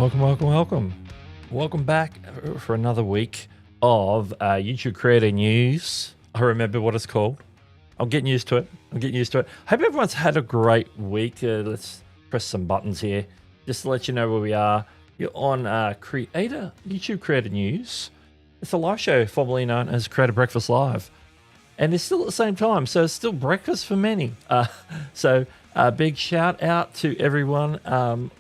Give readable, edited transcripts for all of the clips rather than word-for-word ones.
Welcome back for another week of YouTube Creator News. I remember what it's called. I'm getting used to it. Hope everyone's had a great week. Let's press some buttons here just to let you know where we are. You're on YouTube Creator News. It's a live show formerly known as Creator Breakfast Live. And it's still at the same time, so it's still breakfast for many. So big shout out to everyone.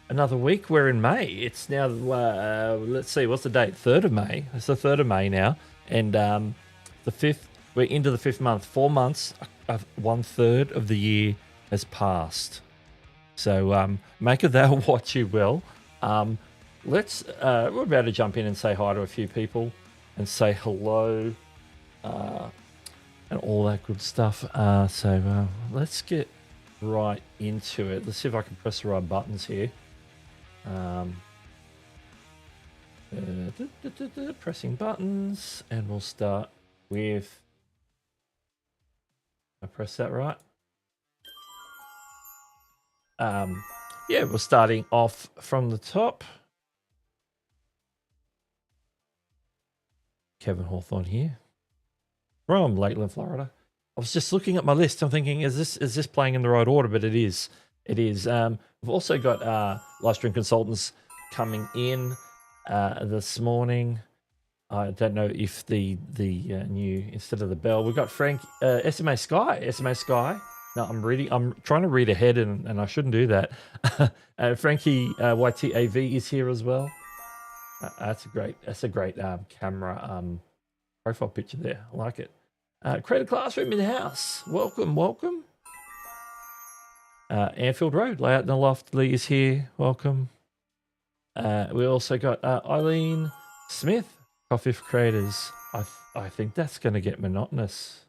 Another week. We're in May. It's now, let's see, what's the date? 3rd of May. It's the 3rd of May now. And the 5th, we're into the 5th month. 4 months, 1/3 of the year has passed. So make of that what you will. We're about to jump in and say hi to a few people and say hello and all that good stuff. So let's get right into it. Let's see if I can press the right buttons here. Pressing buttons, and we'll start with, I press that right? Yeah, we're starting off from the top. Kevin Hawthorne here from Lakeland, Florida. I was just looking at my list. I'm thinking, is this playing in the right order? But it is. It is. We've also got live stream consultants coming in this morning. I don't know if the new, instead of the bell, we've got Frank SMA Sky. No, I'm trying to read ahead, and I shouldn't do that. Frankie YT AV is here as well. That's a great camera profile picture there. I like it. Creator Classroom in the house. Welcome. Anfield Road, Layout in the Loft, Lee is here. Welcome. We also got Eileen Smith, Coffee for Creators. I think that's going to get monotonous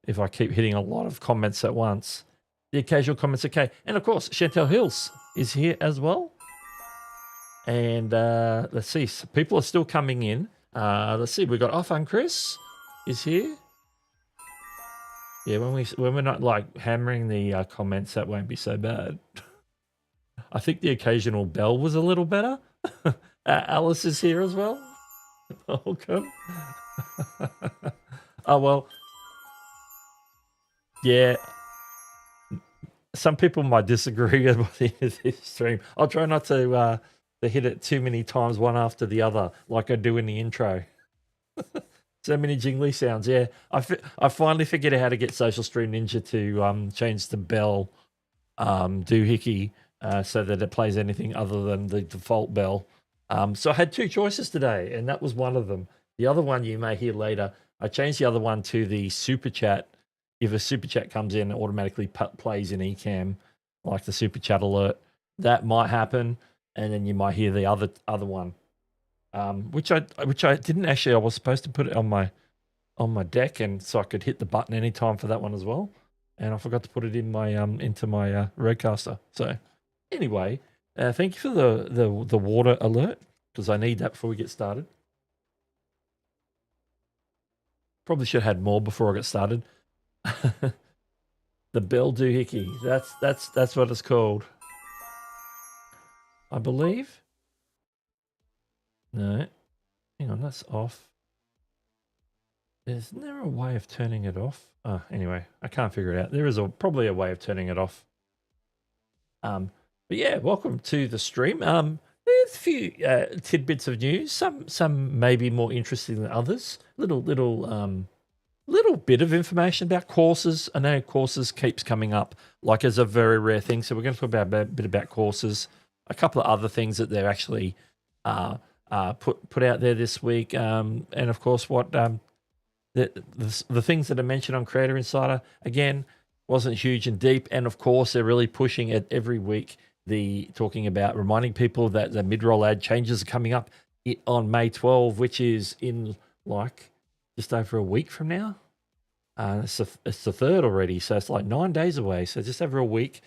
if I keep hitting a lot of comments at once. The occasional comments, okay. And of course, Chantel Hills is here as well. And let's see, so people are still coming in. Let's see, we've got Offan Chris is here. Yeah, when we're not like hammering the comments, that won't be so bad. I think the occasional bell was a little better. Alice is here as well. Welcome. Oh, well. Yeah. Some people might disagree about the end of this stream. I'll try not to hit it too many times, one after the other, like I do in the intro. So many jingly sounds. Yeah, I finally figured out how to get Social Stream Ninja to change the bell doohickey so that it plays anything other than the default bell. So I had 2 choices today, and that was one of them. The other one you may hear later. I changed the other one to the super chat. If a super chat comes in, it automatically plays in Ecamm, like the super chat alert. That might happen, and then you might hear the other one. Which I didn't actually. I was supposed to put it on my deck, and so I could hit the button anytime for that one as well. And I forgot to put it in my into my Rodecaster. So anyway, thank you for the water alert, because I need that before we get started. Probably should have had more before I got started. The bell doohickey. That's what it's called, I believe. No, hang on, that's off. There's never a way of turning it off. Anyway, I can't figure it out. There is probably a way of turning it off. But yeah, welcome to the stream. There's a few tidbits of news. Some maybe more interesting than others. Little bit of information about courses. I know courses keeps coming up like as a very rare thing. So we're going to talk about a bit about courses. A couple of other things that they're actually put out there this week, and of course what the things that are mentioned on Creator Insider again wasn't huge and deep, and of course they're really pushing it every week. Talking about reminding people that the mid-roll ad changes are coming up on May 12, which is in like just over a week from now. It's the 3rd already, so it's like 9 days away. So just over a week.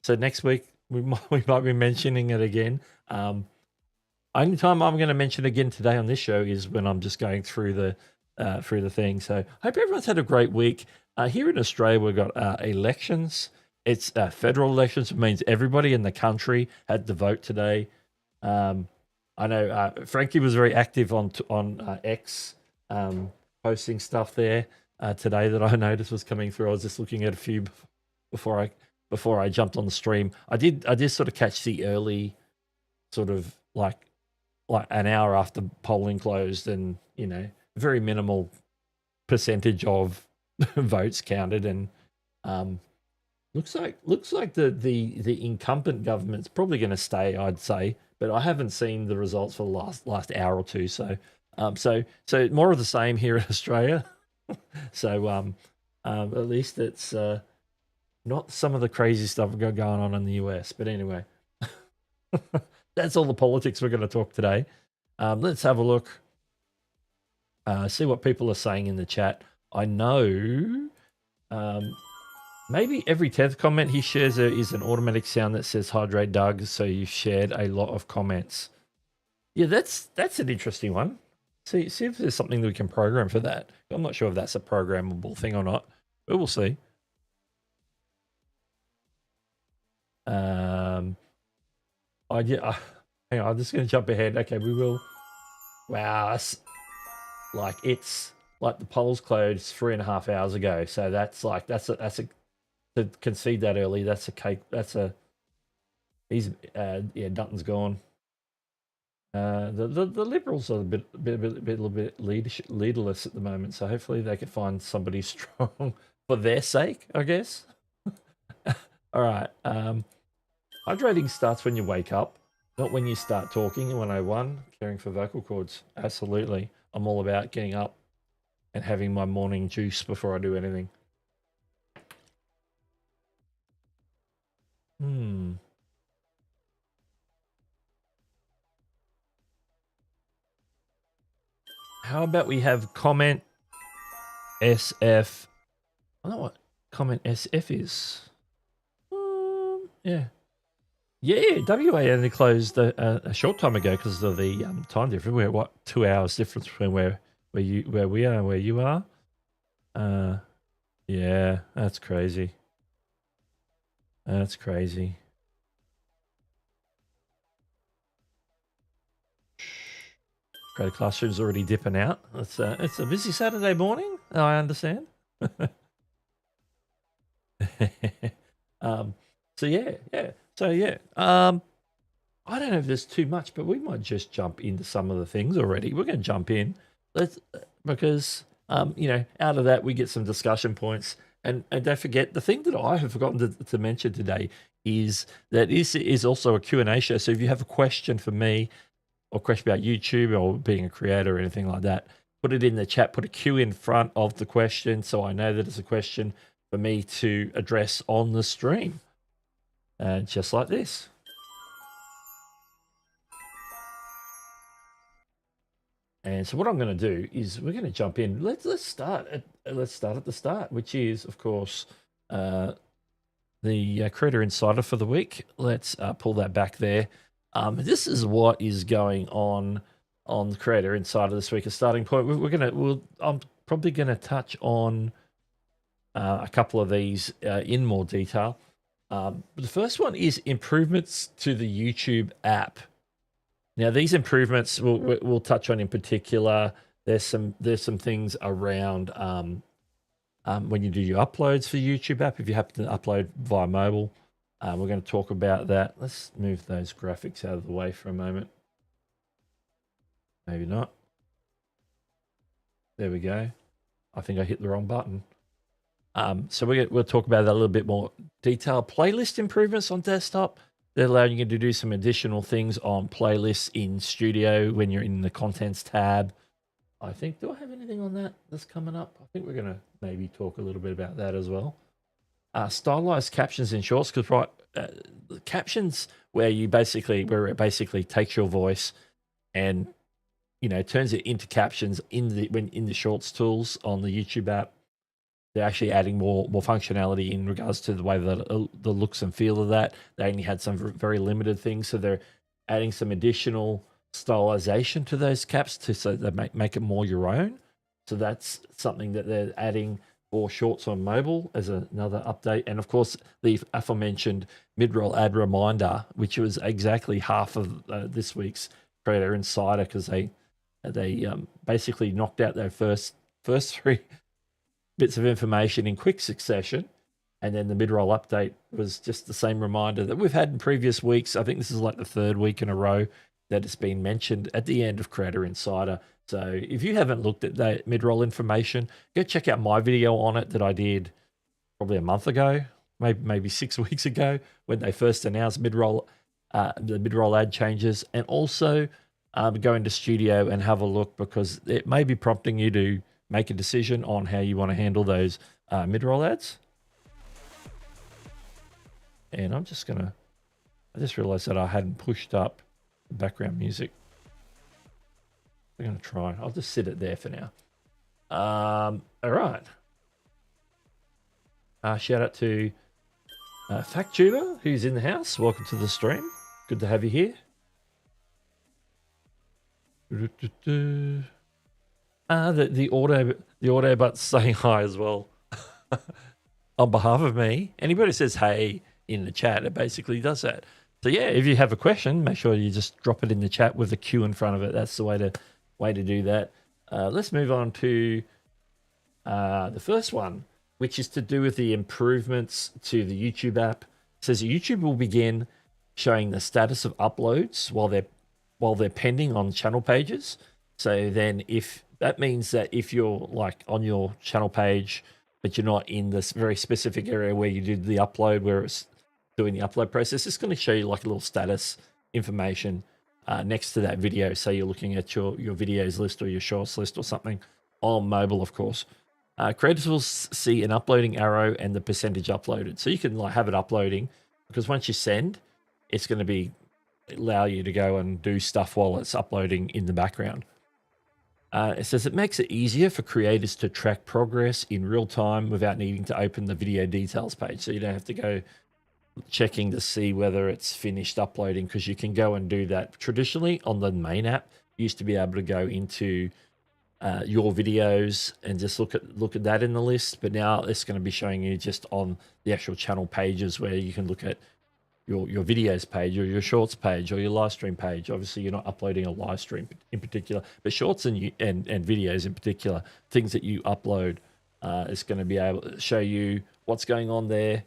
So next week we might be mentioning it again. Only time I'm going to mention again today on this show is when I'm just going through the thing. So hope everyone's had a great week. Here in Australia, we've got elections. It's federal elections. It means everybody in the country had to vote today. I know Frankie was very active on X, posting stuff there today that I noticed was coming through. I was just looking at a few before I jumped on the stream. I did sort of catch the early sort of like an hour after polling closed, and very minimal percentage of votes counted, and looks like the incumbent government's probably going to stay, I'd say, but I haven't seen the results for the last hour or two. So so more of the same here in Australia. So at least it's not some of the crazy stuff going on in the US. But anyway, that's all the politics we're going to talk today. Let's have a look. See what people are saying in the chat. I know maybe every 10th comment he shares is an automatic sound that says hydrate Doug, so you've shared a lot of comments. Yeah, that's an interesting one. See if there's something that we can program for that. I'm not sure if that's a programmable thing or not, but we'll see. Hang on, I'm just going to jump ahead. Okay, we will. Wow, it's like the polls closed 3.5 hours ago. So that's a to concede that early. That's a cake. Dutton's gone. The Liberals are a little bit leaderless at the moment. So hopefully they can find somebody strong for their sake, I guess. All right. Hydrating starts when you wake up, not when you start talking. 101, caring for vocal cords. Absolutely. I'm all about getting up and having my morning juice before I do anything. How about we have comment SF? I don't know what comment SF is. Yeah. WA only closed a short time ago because of the time difference. We're 2 hours difference between where we are and where you are. Yeah, that's crazy. That's crazy. Creative Classroom's already dipping out. It's a busy Saturday morning. I understand. So yeah. I don't know if there's too much, but we might just jump into some of the things already. We're going to jump in, because out of that we get some discussion points, and don't forget the thing that I have forgotten to mention today is that this is also a Q&A show. So if you have a question for me, or question about YouTube or being a creator or anything like that, put it in the chat. Put a Q in front of the question so I know that it's a question for me to address on the stream, just like this. And so what I'm going to do is we're going to jump in. Let's start at the start, which is, of course, the Creator Insider for the week. Let's pull that back there. This is what is going on the Creator Insider this week. A starting point. I'm probably going to touch on a couple of these in more detail. The first one is improvements to the YouTube app. Now, these improvements we'll touch on in particular. There's some things around when you do your uploads for YouTube app. If you happen to upload via mobile, we're going to talk about that. Let's move those graphics out of the way for a moment. Maybe not. There we go. I think I hit the wrong button. So we'll talk about that a little bit more detail. Playlist improvements on desktop. They're allowing you to do some additional things on playlists in Studio when you're in the Contents tab. I think, do I have anything on that that's coming up? I think we're going to maybe talk a little bit about that as well. Stylized captions in Shorts, because captions where it basically takes your voice and turns it into captions in the Shorts tools on the YouTube app. They're actually adding more functionality in regards to the way that the looks and feel of that. They only had some very limited things, so they're adding some additional stylization to those caps so they make it more your own. So that's something that they're adding. for Shorts on mobile as another update. And of course, the aforementioned mid-roll ad reminder, which was exactly half of this week's Creator Insider, because they basically knocked out their first 3 bits of information in quick succession. And then the mid-roll update was just the same reminder that we've had in previous weeks. I think this is like the 3rd week in a row that it's been mentioned at the end of Creator Insider. So if you haven't looked at that mid-roll information, go check out my video on it that I did probably a month ago, maybe 6 weeks ago, when they first announced the mid-roll ad changes. And also go into Studio and have a look, because it may be prompting you to make a decision on how you want to handle those mid-roll ads. And I just realized that I hadn't pushed up the background music. I'm going to try. I'll just sit it there for now. All right. Shout out to FactTuber, who's in the house. Welcome to the stream. Good to have you here. The auto but's saying hi as well. On behalf of me, anybody who says hey in the chat, it basically does that. So yeah, if you have a question, make sure you just drop it in the chat with a Q in front of it. That's the way to do that. Let's move on to the first one, which is to do with the improvements to the YouTube app. It says YouTube will begin showing the status of uploads while they're pending on channel pages. So then if that means that if you're like on your channel page, but you're not in this very specific area where you did the upload, where it's doing the upload process, it's going to show you like a little status information next to that video. Say you're looking at your videos list or your shorts list or something on mobile, of course. Creators will see an uploading arrow and the percentage uploaded. So you can like have it uploading, because once you send, it's going to allow you to go and do stuff while it's uploading in the background. It says it makes it easier for creators to track progress in real time without needing to open the video details page. So you don't have to go checking to see whether it's finished uploading, because you can go and do that. Traditionally on the main app, you used to be able to go into your videos and just look at that in the list, but now it's going to be showing you just on the actual channel pages, where you can look at your videos page or your shorts page or your live stream page. Obviously you're not uploading a live stream in particular, but shorts and videos in particular, things that you upload, is going to be able to show you what's going on there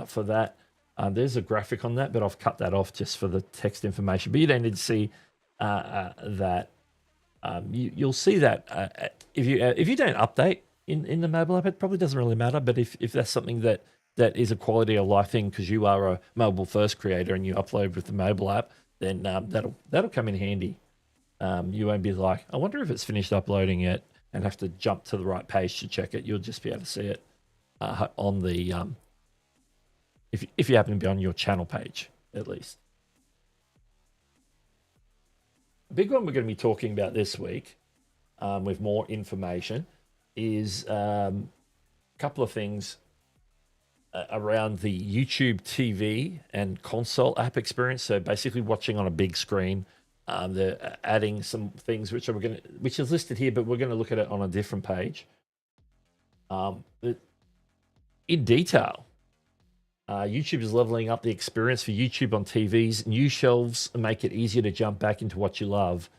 for that. There's a graphic on that, but I've cut that off just for the text information, but you don't need to see that. You'll see that if you don't update in the mobile app, it probably doesn't really matter. But if that's something that is a quality of life thing, because you are a mobile first creator and you upload with the mobile app, then that'll come in handy. You won't be like, I wonder if it's finished uploading yet, and have to jump to the right page to check it. You'll just be able to see it on the if you happen to be on your channel page, at least. A big one we're going to be talking about this week, with more information, is a couple of things around the YouTube TV and console app experience. So basically watching on a big screen. They're adding some things which is listed here, but we're going to look at it on a different page. In detail, YouTube is leveling up the experience for YouTube on TVs. New shelves make it easier to jump back into what you love.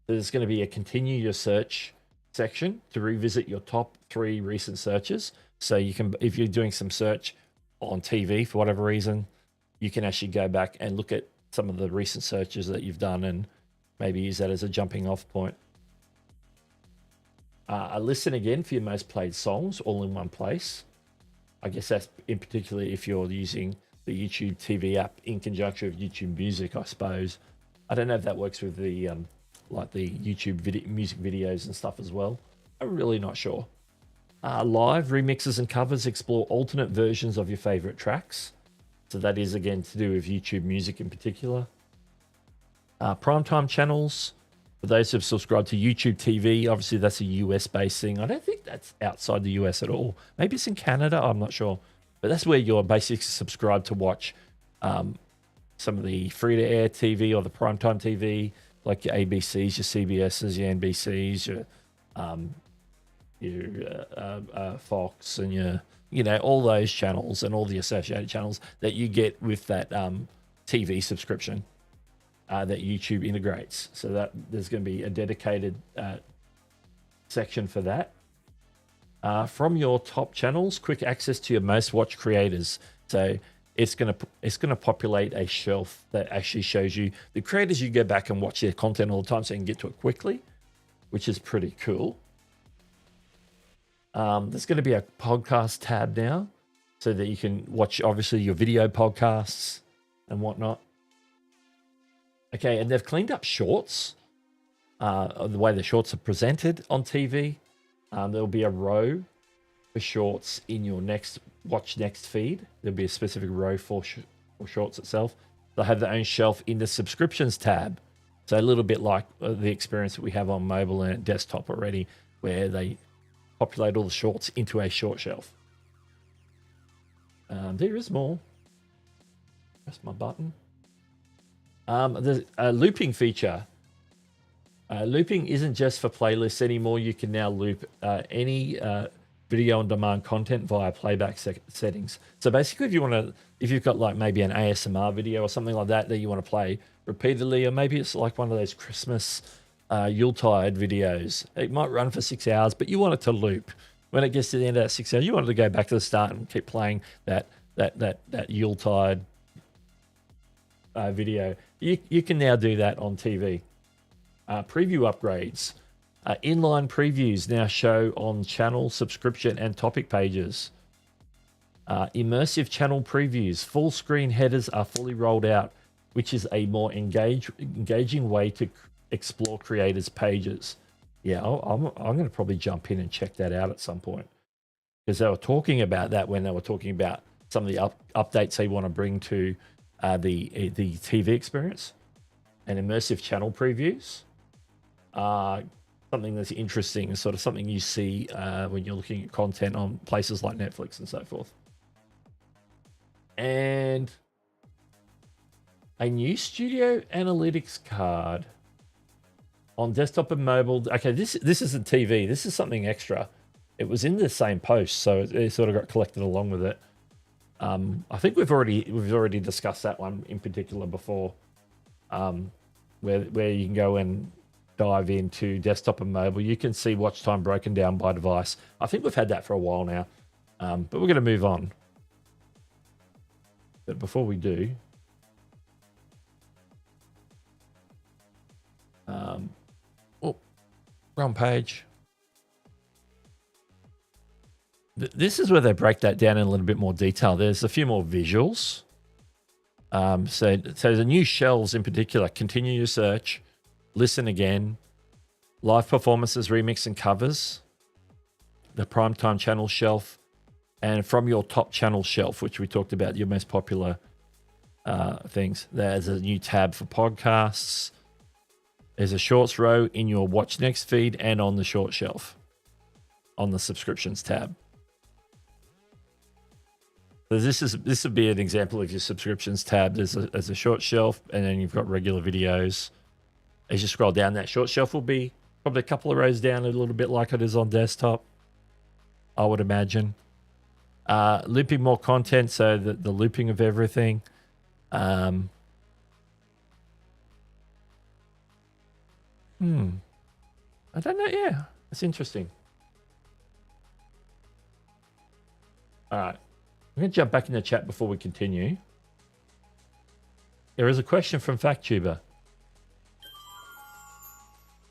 There's going to be a continue your search section to revisit your top 3 recent searches. So you can, if you're doing some search on TV for whatever reason, you can actually go back and look at some of the recent searches that you've done and maybe use that as a jumping off point. A listen again for your most played songs all in one place. I guess that's in particular if you're using the YouTube TV app in conjunction with YouTube Music, I suppose. I don't know if that works with the like the YouTube music videos and stuff as well. I'm really not sure. Live remixes and covers explore alternate versions of your favorite tracks. So that is again to do with YouTube Music in particular. Primetime channels. For those who have subscribed to YouTube TV, obviously that's a US-based thing. I don't think that's outside the US at all. Maybe it's in Canada, I'm not sure. But that's where you're basically subscribed to watch some of the free-to-air TV or the primetime TV, like your ABCs, your CBSs, your NBCs, your Fox and your, all those channels and all the associated channels that you get with that TV subscription that YouTube integrates. So that there's going to be a dedicated section for that. From your top channels, quick access to your most watched creators. So it's gonna populate a shelf that actually shows you the creators. You go back and watch their content all the time, so you can get to it quickly, which is pretty cool. There's going to be a podcast tab now, so that you can watch obviously your video podcasts and whatnot. Okay, and they've cleaned up shorts, the way the shorts are presented on TV. There'll be a row for shorts in your watch next feed. There'll be a specific row for shorts itself. They'll have their own shelf in the subscriptions tab. So a little bit like the experience that we have on mobile and desktop already, where they populate all the shorts into a short shelf. There is more. Press my button. There's a looping feature. Looping isn't just for playlists anymore. You can now loop any video on demand content via playback settings. So basically, if you've got like maybe an ASMR video or something like that you want to play repeatedly, or maybe it's like one of those Christmas Yuletide videos. It might run for 6 hours, but you want it to loop. When it gets to the end of that 6 hours, you want it to go back to the start and keep playing that Yuletide video. You can now do that on TV. Preview upgrades. Inline previews now show on channel, subscription, and topic pages. Immersive channel previews. Full screen headers are fully rolled out, which is a more engaging way to explore creators' pages. Yeah, I'm going to probably jump in and check that out at some point, because they were talking about that when they were talking about some of the updates they want to bring to the TV experience. And immersive channel previews. Something that's interesting, sort of something you see when you're looking at content on places like Netflix and so forth. And a new Studio Analytics card on desktop and mobile. Okay, this isn't TV. This is something extra. It was in the same post, so it sort of got collected along with it. I think we've already discussed that one in particular before, where you can go and dive into desktop and mobile. You can see watch time broken down by device. I think we've had that for a while now, but we're going to move on. But before we do, wrong page. This is where they break that down in a little bit more detail. There's a few more visuals. So the new shelves in particular: continue your search, listen again, live performances, remix and covers, the primetime channel shelf, and from your top channel shelf, which we talked about, your most popular things. There's a new tab for podcasts. There's a shorts row in your watch next feed and on the short shelf on the subscriptions tab. So this would be an example of your subscriptions tab. There's a short shelf, and then you've got regular videos. As you scroll down, that short shelf will be probably a couple of rows down, a little bit like it is on desktop, I would imagine. Looping more content, so the looping of everything. I don't know. Yeah, that's interesting. All right. I'm going to jump back in the chat before we continue. There is a question from FactTuber.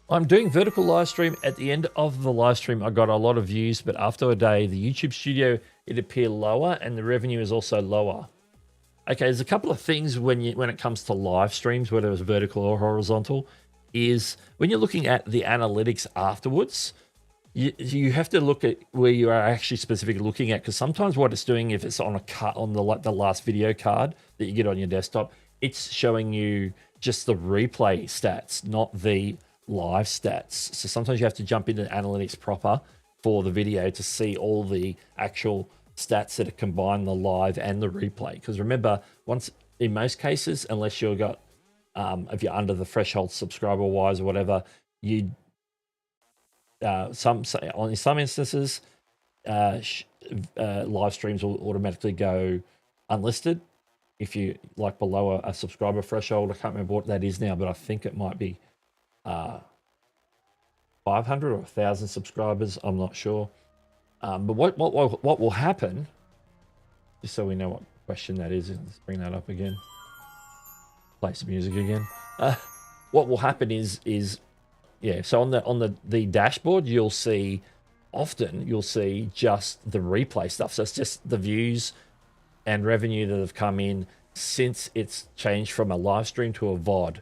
I'm doing vertical live stream. At the end of the live stream, I got a lot of views, but after a day, the YouTube studio, it appeared lower and the revenue is also lower. Okay, there's a couple of things when it comes to live streams, whether it's vertical or horizontal, is when you're looking at the analytics afterwards, you have to look at where you are actually specifically looking at, because sometimes what it's doing, if it's on the last video card that you get on your desktop, it's showing you just the replay stats, not the live stats. So sometimes you have to jump into analytics proper for the video to see all the actual stats that are combined, the live and the replay. Because remember, in most cases, unless you've got if you're under the threshold subscriber wise or whatever, in some instances, live streams will automatically go unlisted if you like below a subscriber threshold. I can't remember what that is now, but I think it might be 500 or 1,000 subscribers. I'm not sure. But what will happen? Just so we know what question that is, let's bring that up again. Play some music again. What will happen is yeah. So on the dashboard, you'll see just the replay stuff. So it's just the views and revenue that have come in since it's changed from a live stream to a VOD.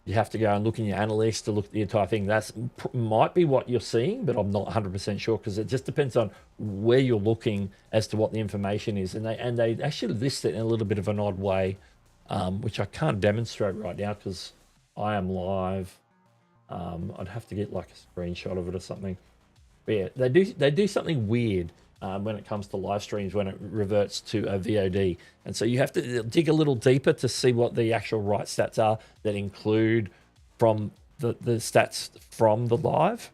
You have to go and look in your analytics to look at the entire thing. That might be what you're seeing, but I'm not 100% sure because it just depends on where you're looking as to what the information is. And they actually list it in a little bit of an odd way, which I can't demonstrate right now because I am live. I'd have to get like a screenshot of it or something. But yeah, they do something weird when it comes to live streams when it reverts to a VOD. And so you have to dig a little deeper to see what the actual right stats are that include from the stats from the live.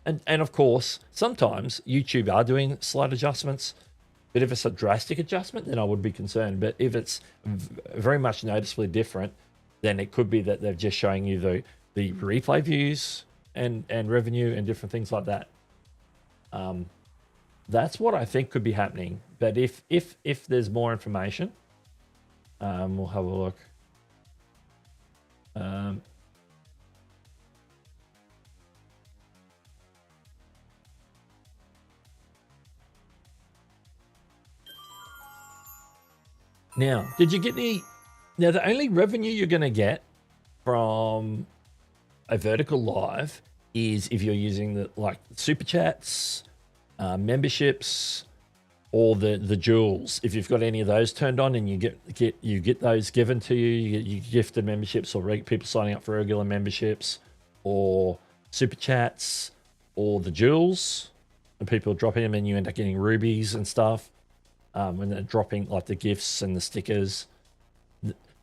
And of course, sometimes YouTube are doing slight adjustments, but if it's a drastic adjustment, then I would be concerned. But if it's very much noticeably different, then it could be that they're just showing you the replay views and revenue and different things like that. That's what I think could be happening. But if there's more information, we'll have a look. Now, did you get any? Now, the only revenue you're going to get from a vertical live is if you're using the like super chats, memberships, or the jewels. If you've got any of those turned on and you get those given to you, you get gifted memberships or people signing up for regular memberships, or super chats, or the jewels, and people drop in them and you end up getting rubies and stuff. When they're dropping like the gifts and the stickers.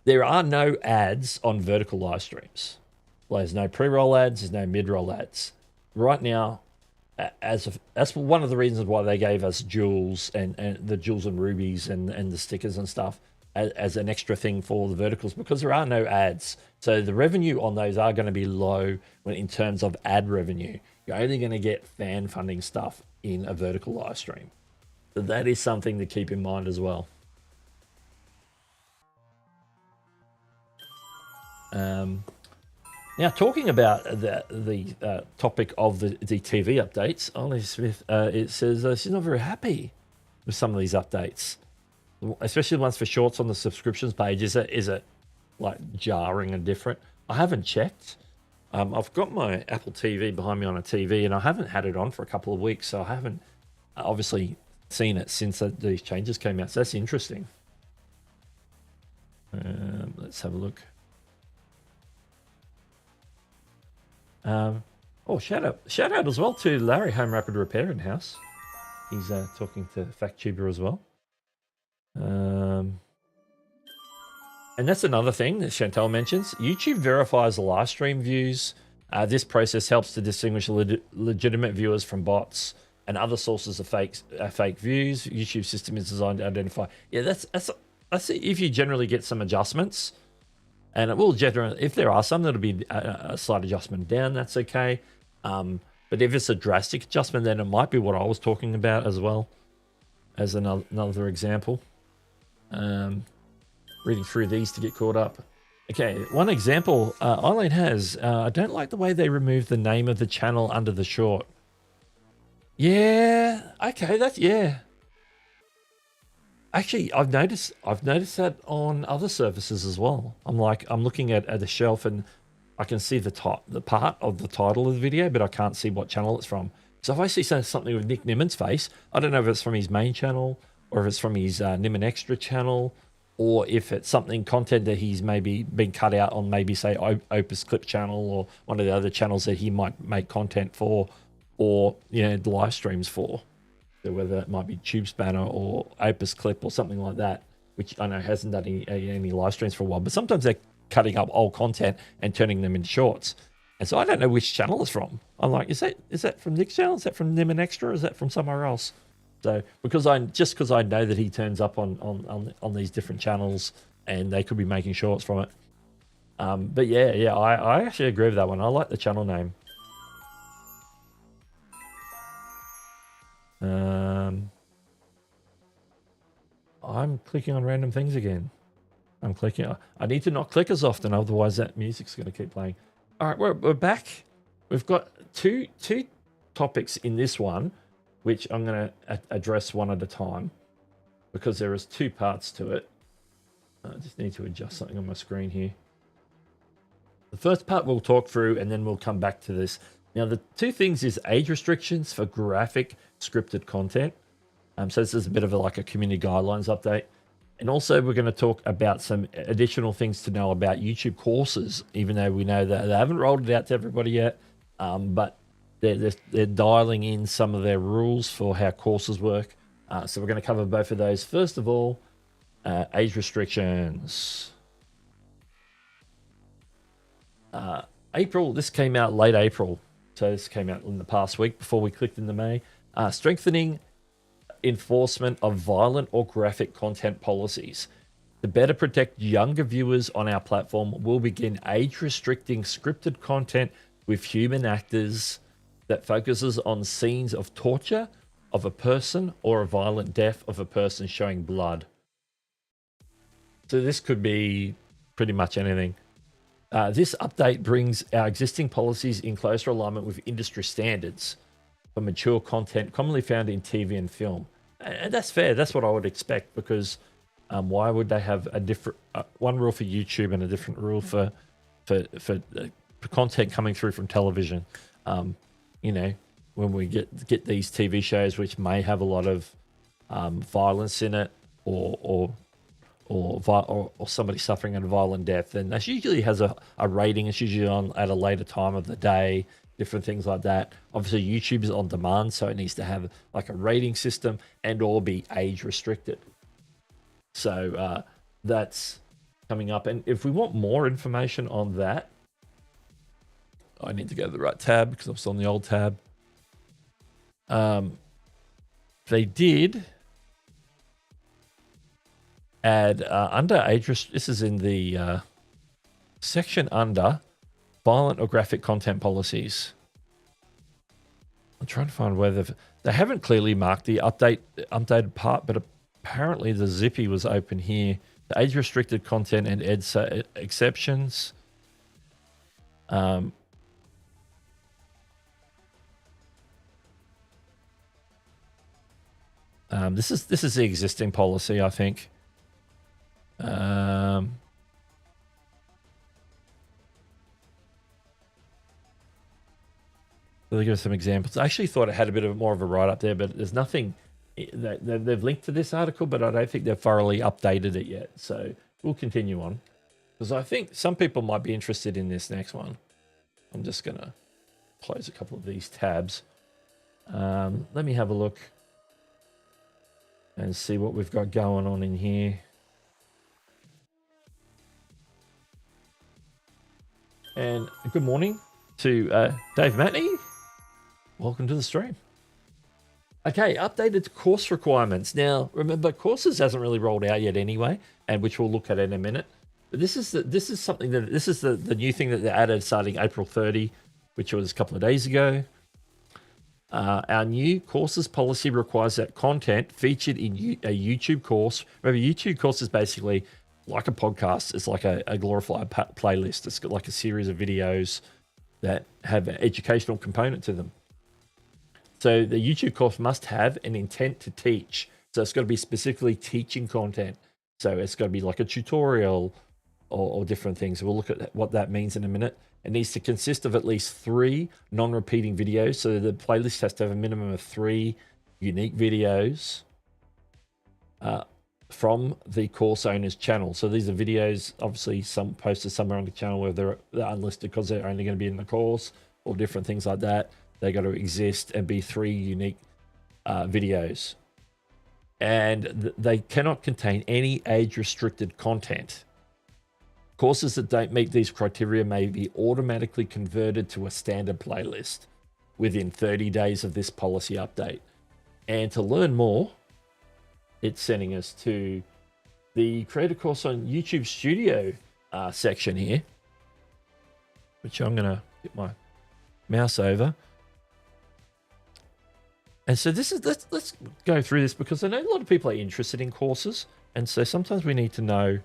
There are no ads on vertical live streams. Well, there's no pre-roll ads, there's no mid-roll ads. Right now, that's one of the reasons why they gave us jewels and the jewels and rubies and the stickers and stuff as an extra thing for the verticals, because there are no ads. So the revenue on those are going to be low in terms of ad revenue. You're only going to get fan funding stuff in a vertical live stream. So that is something to keep in mind as well. Now, talking about the topic of the TV updates, Ollie Smith, it says she's not very happy with some of these updates, especially the ones for shorts on the subscriptions page. Is it like jarring and different? I haven't checked. I've got my Apple TV behind me on a TV, and I haven't had it on for a couple of weeks, so I haven't obviously seen it since these changes came out. So that's interesting. Let's have a look. Oh, shout out as well to Larry, Home Rapid Repair in House. He's talking to FactTuber as well. And that's another thing that Chantal mentions. YouTube verifies live stream views. This process helps to distinguish legitimate viewers from bots and other sources of fake views. YouTube system is designed to identify. Yeah, that's if you generally get some adjustments. And it will generally, if there are some, that'll be a slight adjustment down. That's okay. But if it's a drastic adjustment, then it might be what I was talking about as well, as another example. Reading through these to get caught up. Okay, one example Eileen has. I don't like the way they removed the name of the channel under the short. Yeah. Okay. Yeah. Actually, I've noticed that on other services as well. I'm looking at the shelf and I can see the part of the title of the video, but I can't see what channel it's from. So if I see something with Nick Nimmin's face, I don't know if it's from his main channel or if it's from his Nimmin Extra channel, or if it's content that he's maybe been cut out on, maybe say Opus Clip channel or one of the other channels that he might make content for, or the live streams for. So whether it might be Tube Spanner or Opus Clip or something like that, which I know hasn't done any live streams for a while. But sometimes they're cutting up old content and turning them into shorts. And so I don't know which channel it's from. I'm like, is that from Nick's channel? Is that from Nim and Extra? Or is that from somewhere else? So because I know that he turns up on these different channels, and they could be making shorts from it. But yeah, I actually agree with that one. I like the channel name. I'm clicking on random things again. I'm clicking. I need to not click as often, otherwise that music's going to keep playing. All right, we're back. We've got two topics in this one, which I'm going to address one at a time because there is two parts to it. I just need to adjust something on my screen here. The first part we'll talk through, and then we'll come back to this. Now, the two things is age restrictions for graphic scripted content. So this is a bit of like a community guidelines update. And also we're going to talk about some additional things to know about YouTube courses, even though we know that they haven't rolled it out to everybody yet. But they're dialing in some of their rules for how courses work. So we're going to cover both of those. First of all, age restrictions. April, this came out late April. So this came out in the past week before we clicked into May. Strengthening enforcement of violent or graphic content policies. To better protect younger viewers on our platform, we'll begin age-restricting scripted content with human actors that focuses on scenes of torture of a person or a violent death of a person showing blood. So this could be pretty much anything. This update brings our existing policies in closer alignment with industry standards for mature content commonly found in TV and film. And that's fair. That's what I would expect, because why would they have a different one rule for YouTube and a different rule for content coming through from television? You know, when we get these TV shows which may have a lot of violence in it, or somebody suffering a violent death, then that usually has a rating. It's usually on at a later time of the day. Different things like that. Obviously, YouTube is on demand, so it needs to have like a rating system and or be age restricted. So that's coming up. And if we want more information on that, I need to go to the right tab because I'm still on the old tab. They did add under age this is in the section under violent or graphic content policies. I'm trying to find whether they haven't clearly marked the updated part, but apparently the zippy was open here. The age restricted content and exceptions. This is the existing policy, I think. So they give us some examples. I actually thought it had a bit of more of a write-up there, but there's nothing. They've linked to this article, but I don't think they've thoroughly updated it yet. So we'll continue on, because I think some people might be interested in this next one. I'm just going to close a couple of these tabs. Let me have a look and see what we've got going on in here. And good morning to Dave Matney. Welcome to the stream. Okay, updated course requirements. Now, remember, courses hasn't really rolled out yet anyway, and which we'll look at in a minute. But this is the new thing that they added starting April 30, which was a couple of days ago. Our new courses policy requires that content featured in a YouTube course. Remember, YouTube course is basically like a podcast. It's like a glorified playlist. It's got like a series of videos that have an educational component to them. So the YouTube course must have an intent to teach. So it's got to be specifically teaching content. So it's got to be like a tutorial or different things. We'll look at what that means in a minute. It needs to consist of at least 3 non-repeating videos. So the playlist has to have a minimum of 3 unique videos from the course owner's channel. So these are videos, obviously some posted somewhere on the channel where they're unlisted because they're only going to be in the course or different things like that. They got to exist and be 3 unique videos. And they cannot contain any age-restricted content. Courses that don't meet these criteria may be automatically converted to a standard playlist within 30 days of this policy update. And to learn more, it's sending us to the Create a Course on YouTube Studio section here, which I'm going to get my mouse over. And so this is, let's go through this, because I know a lot of people are interested in courses. And so sometimes we need to know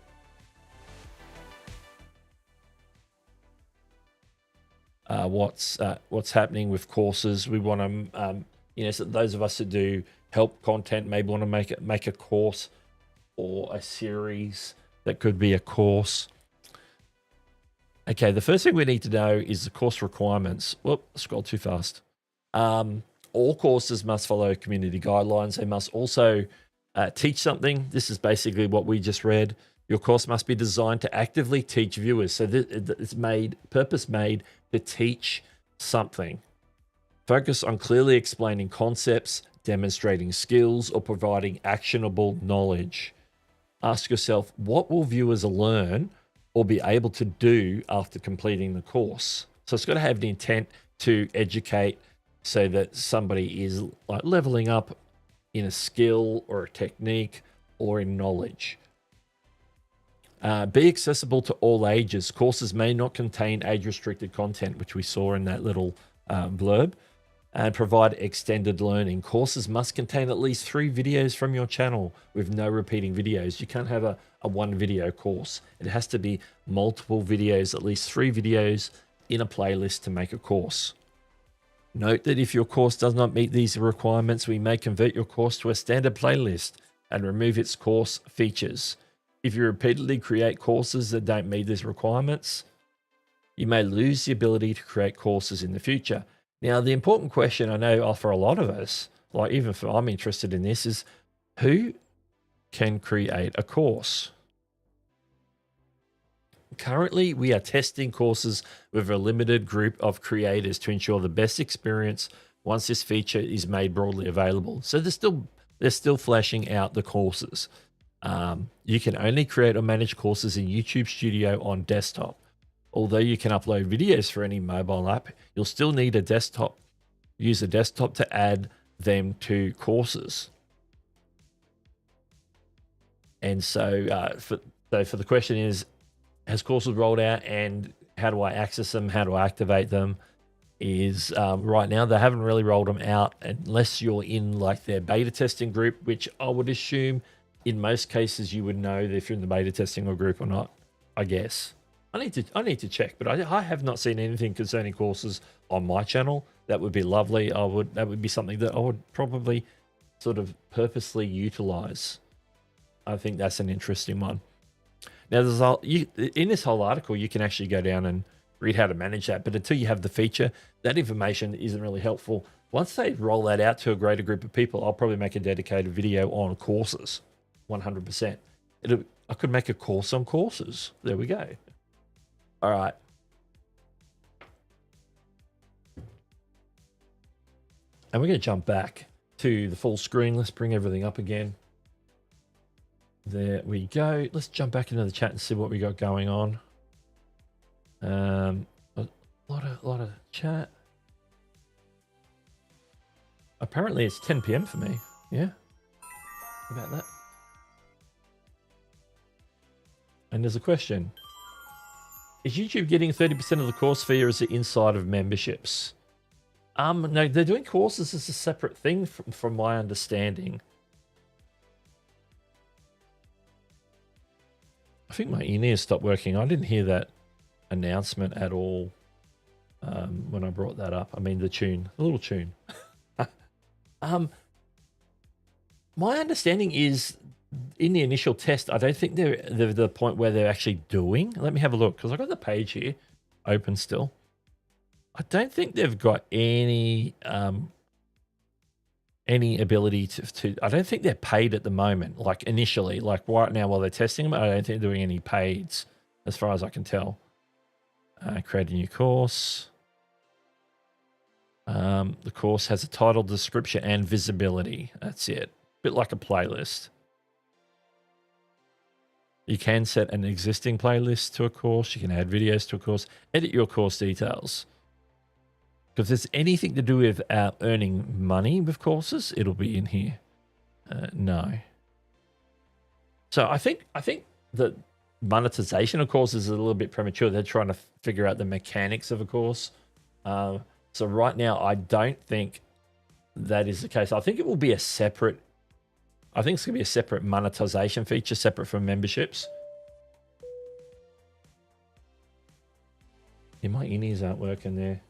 what's happening with courses. We want to, so those of us that do help content maybe want to make a course or a series that could be a course. Okay, the first thing we need to know is the course requirements. Whoop, scroll too fast. All courses must follow community guidelines. They must also teach something. This is basically what we just read. Your course must be designed to actively teach viewers. So it's purpose-made to teach something. Focus on clearly explaining concepts, demonstrating skills, or providing actionable knowledge. Ask yourself, what will viewers learn or be able to do after completing the course? So it's got to have the intent to educate, so that somebody is like leveling up in a skill or a technique or in knowledge. Be accessible to all ages. Courses may not contain age-restricted content, which we saw in that little blurb, and provide extended learning. Courses must contain at least 3 videos from your channel with no repeating videos. You can't have a one video course. It has to be multiple videos, at least 3 videos in a playlist to make a course. Note that if your course does not meet these requirements, we may convert your course to a standard playlist and remove its course features. If you repeatedly create courses that don't meet these requirements, you may lose the ability to create courses in the future. Now, the important question I know for a lot of us, like even for I'm interested in this, is who can create a course? Currently, we are testing courses with a limited group of creators to ensure the best experience once this feature is made broadly available. So they're still flashing out the courses. You can only create or manage courses in YouTube Studio on desktop. Although you can upload videos for any mobile app, you'll still need a desktop. Use a desktop to add them to courses. And so, for the question is, has courses rolled out and how do I access them? How do I activate them? Is right now they haven't really rolled them out unless you're in like their beta testing group, which I would assume in most cases you would know if you're in the beta testing group or not. I guess I need to check, but I have not seen anything concerning courses on my channel. That would be lovely. That would be something that I would probably sort of purposely utilize. I think that's an interesting one. Now, in this whole article, you can actually go down and read how to manage that. But until you have the feature, that information isn't really helpful. Once they roll that out to a greater group of people, I'll probably make a dedicated video on courses, 100%. I could make a course on courses. There we go. All right. And we're going to jump back to the full screen. Let's bring everything up again. There we go. Let's jump back into the chat and see what we got going on. A lot of chat. Apparently it's 10 p.m. for me. Yeah. How about that? And there's a question. Is YouTube getting 30% of the course fee, or is it inside of memberships? No, they're doing courses as a separate thing from my understanding. I think my in-ears stopped working. I didn't hear that announcement at all when I brought that up. I mean, the little tune. My understanding is in the initial test, I don't think they're the point where they're actually doing. Let me have a look, because I've got the page here open still. I don't think they've got any ability to. I don't think they're paid at the moment. Like initially, like right now while they're testing them, I don't think they're doing any paids, as far as I can tell. Create a new course. The course has a title, description, and visibility. That's it. A bit like a playlist. You can set an existing playlist to a course. You can add videos to a course, edit your course details. Because if there's anything to do with earning money with courses, it'll be in here. No. So I think that monetization of courses is a little bit premature. They're trying to figure out the mechanics of a course. So right now, I don't think that is the case. I think it will be a separate. I think it's going to be a separate monetization feature, separate from memberships. Yeah, my innies aren't working there.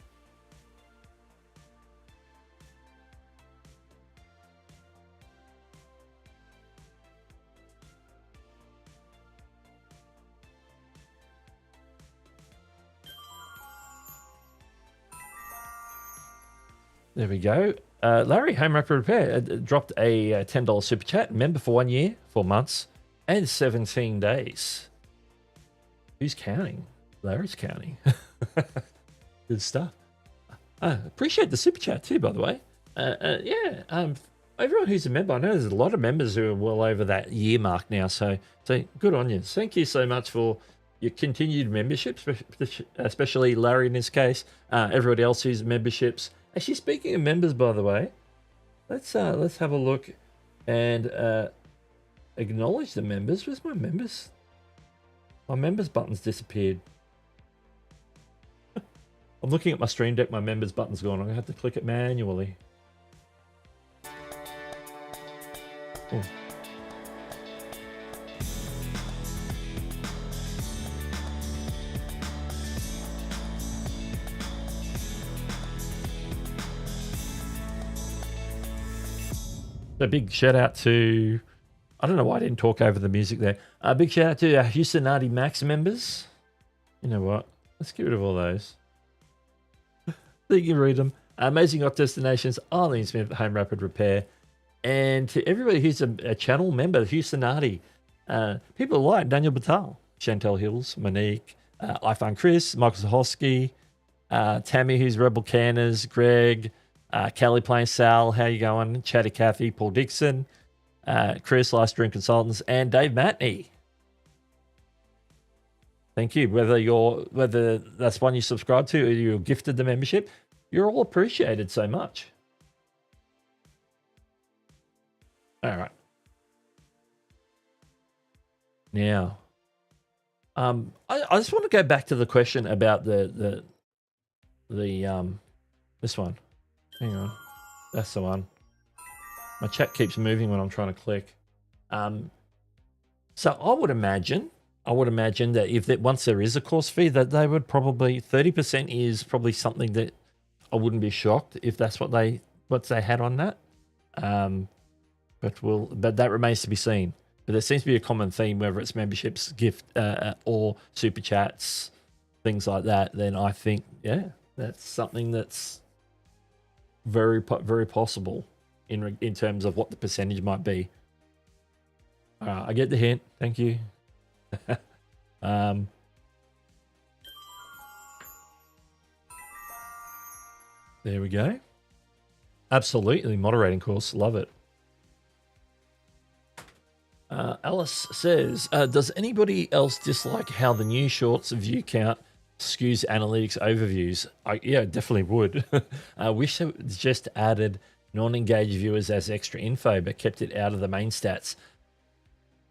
There we go. Larry, Home Rapid Repair, dropped a $10 super chat. Member for 1 year, 4 months, and 17 days. Who's counting? Larry's counting. Good stuff. Appreciate the super chat too, by the way. Everyone who's a member, I know there's a lot of members who are well over that year mark now. So good on you. Thank you so much for your continued memberships, especially Larry in this case. Everybody else who's memberships. Actually, speaking of members, by the way, let's have a look and acknowledge the members. Where's my members? My members button's disappeared. I'm looking at my stream deck. My members button's gone. I'm gonna have to click it manually. Oh. A big shout out to, I don't know why I didn't talk over the music there. A big shout out to our Hewson YT Max members. You know what? Let's get rid of all those. So you can read them. Amazing Yacht Destinations, Arlene Smith, Home Rapid Repair. And to everybody who's a channel member, Hewson YT. People like Daniel Batal, Chantel Hills, Monique, iPhone Chris, Michael Zahoski, Tammy, who's Rebel Canners, Greg, Kelly Plain Sal, how you going? Chatty Cathy, Paul Dixon, Chris, Live Stream Consultants, and Dave Matney. Thank you. Whether that's one you subscribe to or you're gifted the membership, you're all appreciated so much. All right. Now, I just want to go back to the question about the this one. Hang on, that's the one. My chat keeps moving when I'm trying to click. So I would imagine that once there is a course fee, that they would probably 30% is probably something that I wouldn't be shocked if that's what they had on that. But that remains to be seen. But there seems to be a common theme, whether it's memberships, gift, or super chats, things like that. Then I think, yeah, that's something that's very possible in terms of what the percentage might be. I get the hint. Thank you. There we go. Absolutely, moderating course. Love it. Alice says, does anybody else dislike how the new shorts view count skews analytics overviews? Yeah, definitely would. I wish it just added non-engaged viewers as extra info, but kept it out of the main stats.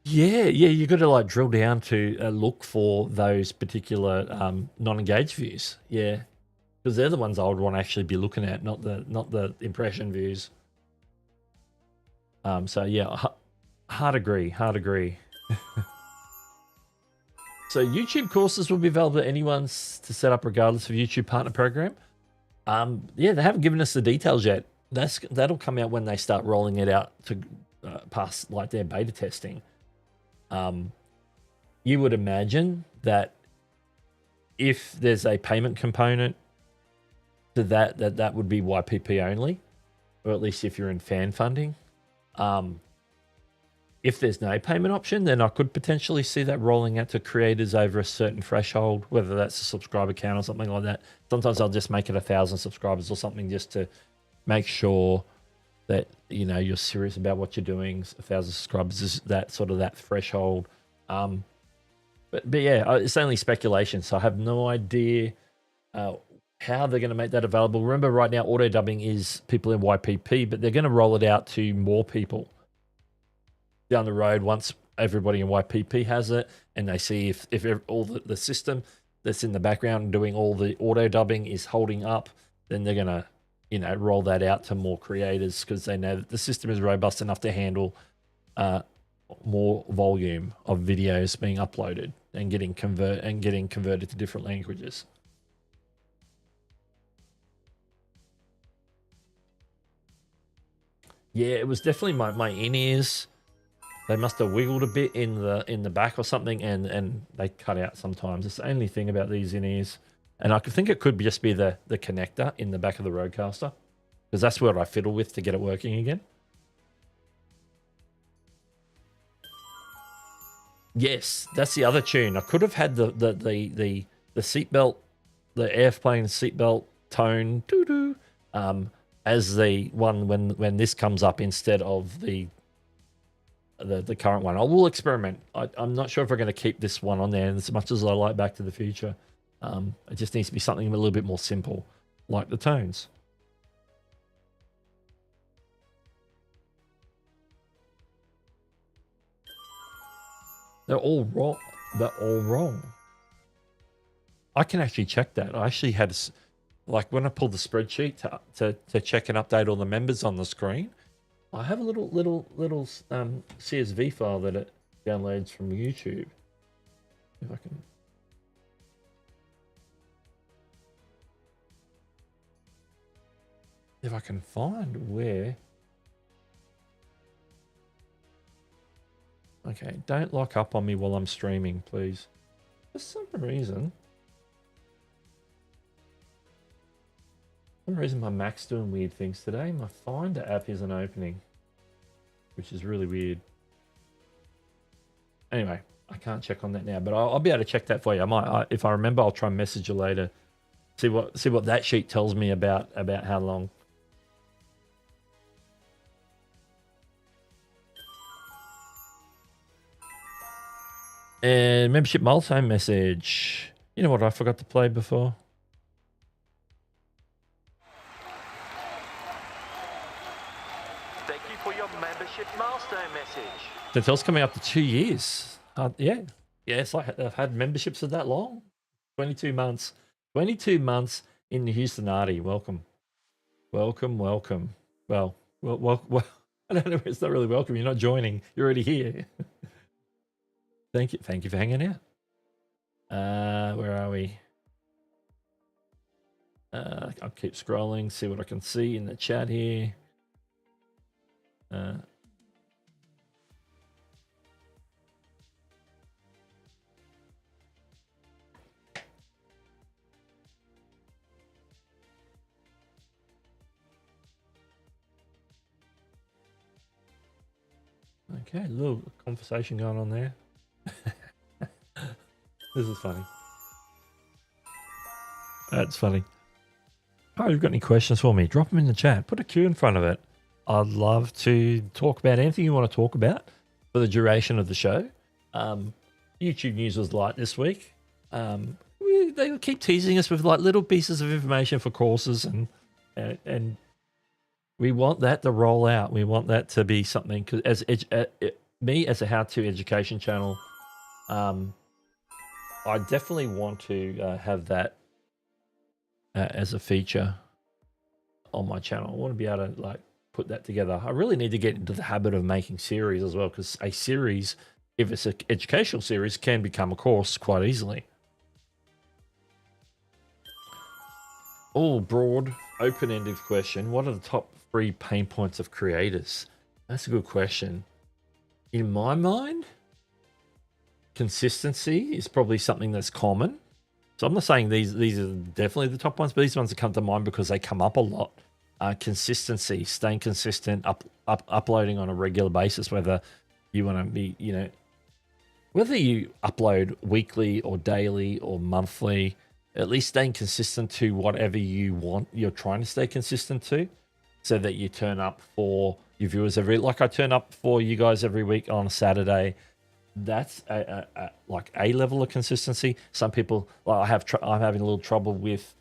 Yeah, you got to like drill down to look for those particular non-engaged views. Yeah, because they're the ones I would want to actually be looking at, not the impression views. So yeah, hard agree. So YouTube courses will be available to anyone to set up regardless of YouTube partner program. Yeah, they haven't given us the details yet. That'll come out when they start rolling it out to pass like their beta testing. You would imagine that if there's a payment component to that would be YPP only, or at least if you're in fan funding. If there's no payment option, then I could potentially see that rolling out to creators over a certain threshold, whether that's a subscriber count or something like that. Sometimes I'll just make it 1,000 subscribers or something just to make sure that, you know, you're serious about what you're doing. 1,000 subscribers is that threshold. But yeah, it's only speculation, so I have no idea how they're going to make that available. Remember, right now, auto dubbing is people in YPP, but they're going to roll it out to more people down the road once everybody in YPP has it, and they see if all the system that's in the background doing all the auto dubbing is holding up, then they're going to roll that out to more creators because they know that the system is robust enough to handle more volume of videos being uploaded and getting converted to different languages. Yeah, it was definitely my in-ears. They must have wiggled a bit in the back or something, and they cut out sometimes. It's the only thing about these in-ears. And I think it could just be the connector in the back of the Rodecaster, because that's what I fiddle with to get it working again. Yes, that's the other tune. I could have had the seatbelt, the airplane seatbelt tone doo-doo, as the one when this comes up instead of the current one. I will experiment. I'm not sure if we're going to keep this one on there as much as I like Back to the Future. It just needs to be something a little bit more simple, like the tones. They're all wrong. They're all wrong. I can actually check that. I actually had, like, when I pulled the spreadsheet to check and update all the members on the screen, I have a little CSV file that it downloads from YouTube. If I can find where. Okay, don't lock up on me while I'm streaming, please. For some reason my Mac's doing weird things today. My Finder app isn't opening, which is really weird. Anyway, I can't check on that now, but I'll be able to check that for you. If I remember, I'll try and message you later. See what that sheet tells me about how long. And membership milestone message. You know what I forgot to play before? Thank you for your membership milestone message. Chantel's coming up to 2 years. Yeah, it's like I've had memberships for that long. 22 months. 22 months in the Houstonati. Welcome. Welcome. Well, I don't know. It's not really welcome. You're not joining. You're already here. Thank you for hanging out. Where are we? I'll keep scrolling, see what I can see in the chat here. Okay, a little conversation going on there. This is funny. That's funny. Oh, you've got any questions for me? Drop them in the chat. Put a Q in front of it. I'd love to talk about anything you want to talk about for the duration of the show. YouTube news was light this week. They keep teasing us with like little pieces of information for courses, and we want that to roll out. We want that to be something, because as a how-to education channel, I definitely want to have that as a feature on my channel. I want to be able to like put that together. I really need to get into the habit of making series as well, because a series, if it's an educational series, can become a course quite easily. Oh, broad, open-ended question. What are the top 3 pain points of creators? That's a good question. In my mind, consistency is probably something that's common. So I'm not saying these are definitely the top ones, but these ones that come to mind because they come up a lot. Consistency, staying consistent, uploading on a regular basis, whether you want to be, whether you upload weekly or daily or monthly, at least staying consistent to whatever you're trying to stay consistent to, so that you turn up for your viewers like I turn up for you guys every week on a Saturday. that's like a level of consistency. Some people, like I'm having a little trouble with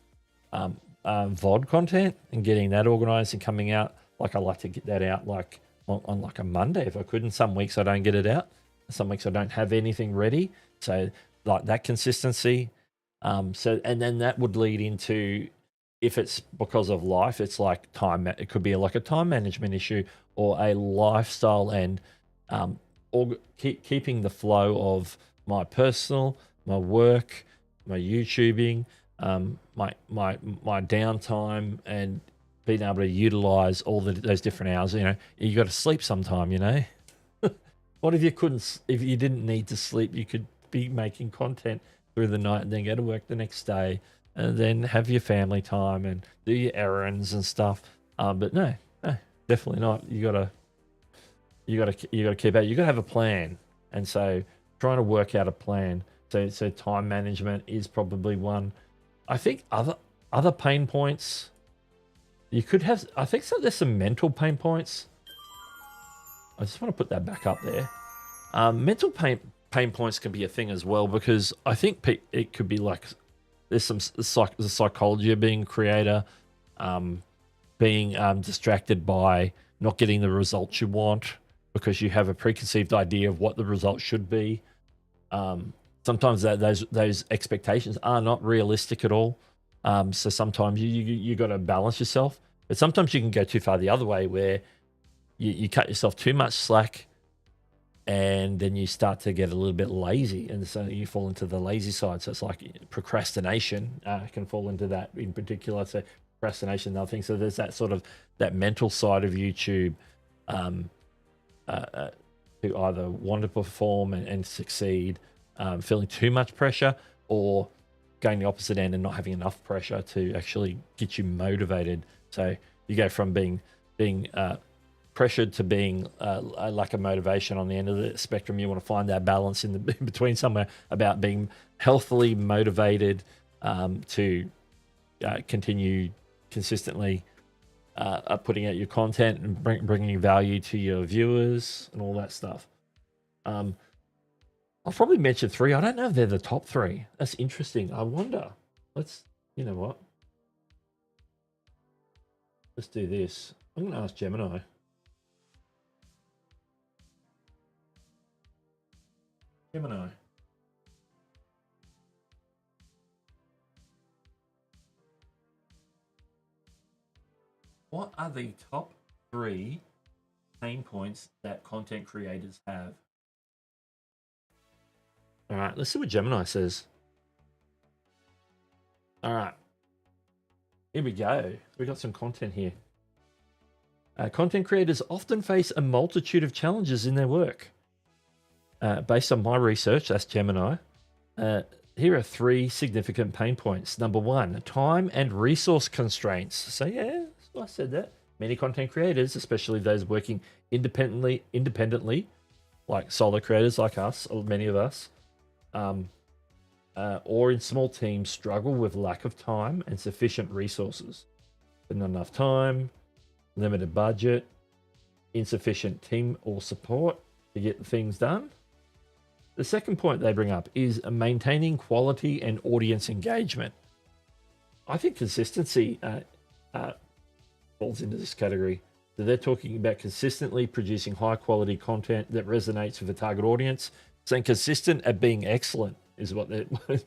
VOD content and getting that organized and coming out. Like I like to get that out like on like a Monday if I could. And some weeks I don't get it out. Some weeks I don't have anything ready. So like that consistency. So and then that would lead into, if it's because of life, it's like time. It could be like a time management issue or a lifestyle and or keeping the flow of my personal, my work, my YouTubing, my downtime, and being able to utilize all those different hours. You know, you got to sleep sometime. You know, what if you couldn't? If you didn't need to sleep, you could be making content through the night and then go to work the next day and then have your family time and do your errands and stuff. But no, definitely not. You gotta keep out. You gotta have a plan, and so trying to work out a plan. So time management is probably one. I think other pain points you could have. I think so. There's some mental pain points. I just want to put that back up there. Mental pain points can be a thing as well, because I think it could be like there's some the psychology of being a creator, being distracted by not getting the results you want because you have a preconceived idea of what the result should be. Sometimes those expectations are not realistic at all. So sometimes you got to balance yourself, but sometimes you can go too far the other way where you cut yourself too much slack, and then you start to get a little bit lazy, and so you fall into the lazy side. So it's like procrastination can fall into that in particular. So procrastination, another thing. So there's that sort of that mental side of YouTube, to either want to perform and succeed, feeling too much pressure, or going the opposite end and not having enough pressure to actually get you motivated. So you go from being pressured to being a lack of motivation on the end of the spectrum. You want to find that balance in between, somewhere about being healthily motivated to continue consistently putting out your content and bringing value to your viewers and all that stuff. I'll probably mention 3. I don't know if they're the top 3. That's interesting. I wonder. You know what? Let's do this. I'm going to ask Gemini. Gemini. What are the top 3 pain points that content creators have? All right, let's see what Gemini says. All right, here we go. We got some content here. Content creators often face a multitude of challenges in their work. Based on my research, that's Gemini. Here are 3 significant pain points. Number 1, time and resource constraints. So yeah, I said that. Many content creators, especially those working independently, like solo creators like us, or many of us, or in small teams, struggle with lack of time and sufficient resources. Not enough time, limited budget, insufficient team or support to get things done. The second point they bring up is maintaining quality and audience engagement. I think consistency falls into this category. So they're talking about consistently producing high quality content that resonates with the target audience. Saying consistent at being excellent is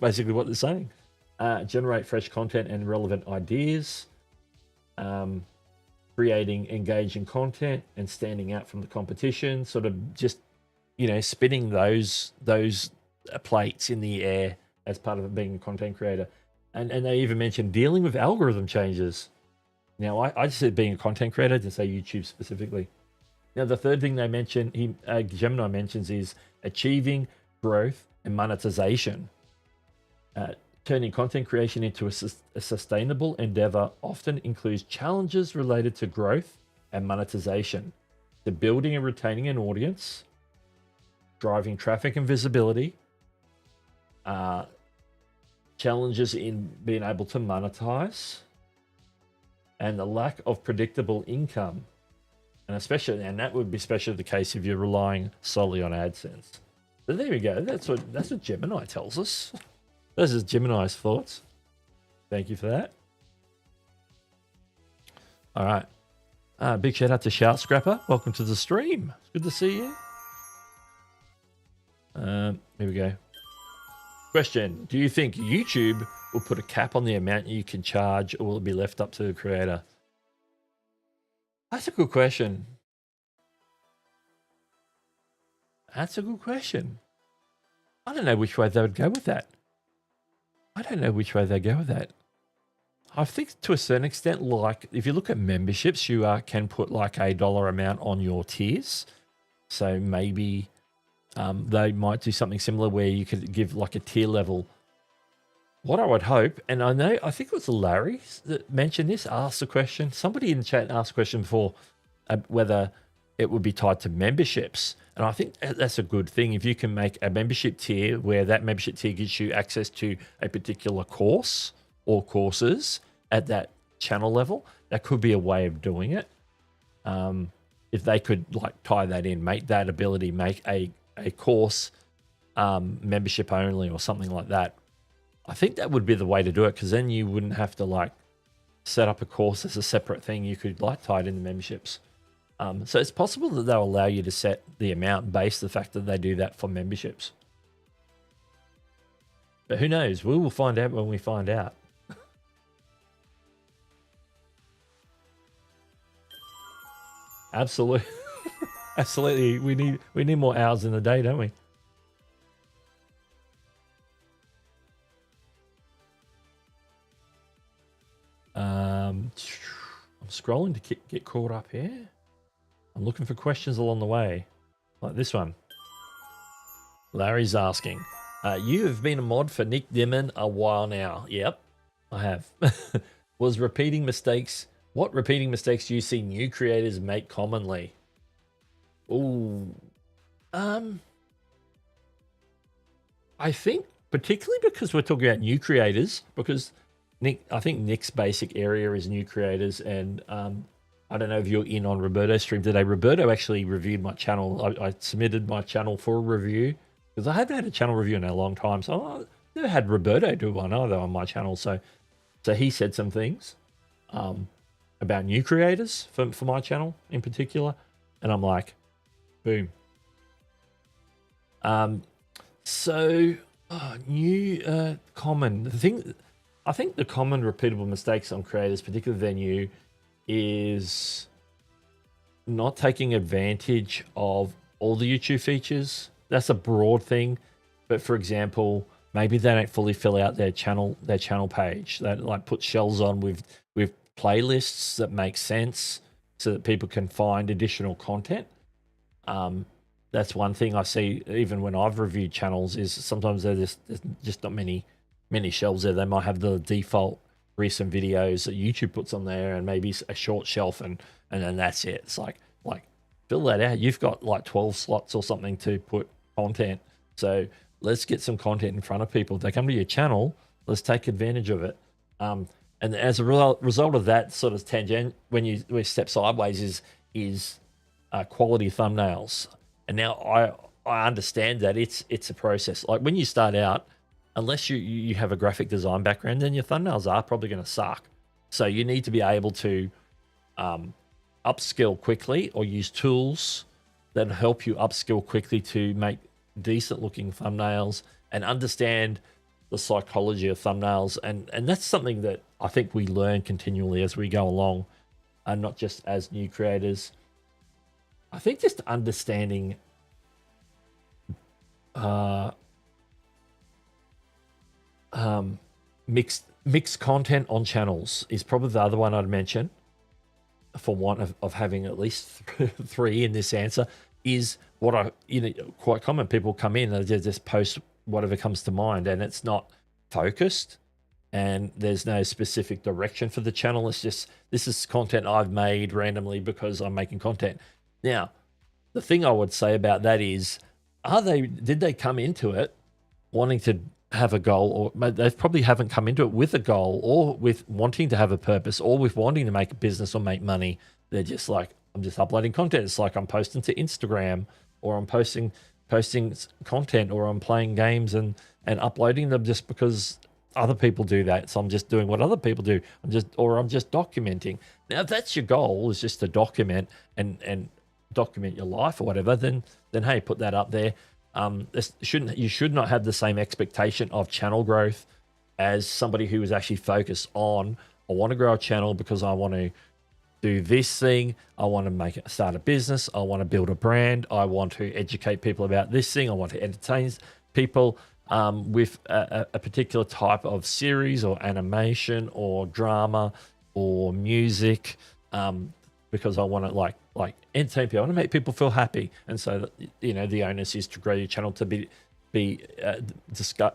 basically what they're saying. Generate fresh content and relevant ideas. Creating engaging content and standing out from the competition. Sort of just, spinning those plates in the air as part of being a content creator. And they even mentioned dealing with algorithm changes. Now, I just said being a content creator, to say YouTube specifically. Now, the third thing they mention, Gemini mentions, is achieving growth and monetization. Turning content creation into a sustainable endeavor often includes challenges related to growth and monetization, to building and retaining an audience, driving traffic and visibility, challenges in being able to monetize, and the lack of predictable income. And that would be especially the case if you're relying solely on AdSense. So there we go. That's what Gemini tells us. Those are Gemini's thoughts. Thank you for that. All right. Big shout out to Shout Scrapper. Welcome to the stream. It's good to see you. Here we go. Question: do you think YouTube will put a cap on the amount you can charge, or will it be left up to the creator? That's a good question. That's a good question. I don't know which way they would go with that. I think to a certain extent, like if you look at memberships, you can put like a dollar amount on your tiers. So maybe they might do something similar where you could give like a tier level. What I would hope, and I think it was Larry that mentioned this, asked the question. Somebody in the chat asked a question before whether it would be tied to memberships. And I think that's a good thing. If you can make a membership tier where that membership tier gives you access to a particular course or courses at that channel level, that could be a way of doing it. If they could like tie that in, make that ability, make a course membership only or something like that. I think that would be the way to do it, because then you wouldn't have to like set up a course as a separate thing. You could like tie it into memberships. So it's possible that they'll allow you to set the amount based on the fact that they do that for memberships. But who knows? We will find out when we find out. Absolutely. Absolutely. We need more hours in the day, don't we? I'm scrolling to get caught up here. I'm looking for questions along the way, like this one. Larry's asking, you have been a mod for Nick Dimon a while now. Yep, I have. What repeating mistakes do you see new creators make commonly? Ooh. I think particularly because we're talking about new creators, because I think Nick's basic area is new creators, and I don't know if you're in on Roberto's stream today. Roberto actually reviewed my channel. I submitted my channel for a review because I haven't had a channel review in a long time. So I never had Roberto do one either on my channel. So he said some things about new creators for my channel in particular. And I'm like, boom. New common thing. I think the common repeatable mistakes on creators, particularly their new, is not taking advantage of all the YouTube features. That's a broad thing, but for example, maybe they don't fully fill out their channel page. They like put shells on with playlists that make sense so that people can find additional content. That's one thing I see even when I've reviewed channels, is sometimes there's just not many shelves there. They might have the default recent videos that YouTube puts on there and maybe a short shelf and then that's it. It's like fill that out. You've got like 12 slots or something to put content. So let's get some content in front of people. If they come to your channel, let's take advantage of it. And as a result of that sort of tangent, when we step sideways is quality thumbnails. And now I understand that it's a process. Like when you start out, unless you have a graphic design background, then your thumbnails are probably going to suck. So you need to be able to upskill quickly or use tools that help you upskill quickly to make decent looking thumbnails and understand the psychology of thumbnails. And that's something that I think we learn continually as we go along, and not just as new creators. I think just understanding mixed content on channels is probably the other one I'd mention, for want of having at least three in this answer. Is what quite common. People come in and they just post whatever comes to mind, and it's not focused, and there's no specific direction for the channel. It's just, this is content I've made randomly because I'm making content. Now, the thing I would say about that is, did they come into it wanting to have a goal, or they probably haven't come into it with a goal or with wanting to have a purpose or with wanting to make a business or make money. They're just like, I'm just uploading content. It's like I'm posting to Instagram, or I'm posting posting content, or I'm playing games and uploading them just because other people do that. So I'm just doing what other people do. I'm just documenting. Now, if that's your goal, is just to document and document your life or whatever, then hey, put that up there. You should not have the same expectation of channel growth as somebody who is actually focused on, I want to grow a channel because I want to do this thing. I want to start a business. I want to build a brand. I want to educate people about this thing. I want to entertain people with a particular type of series or animation or drama or music, because I want to like entertain people. I want to make people feel happy, and so the onus is to grow your channel to be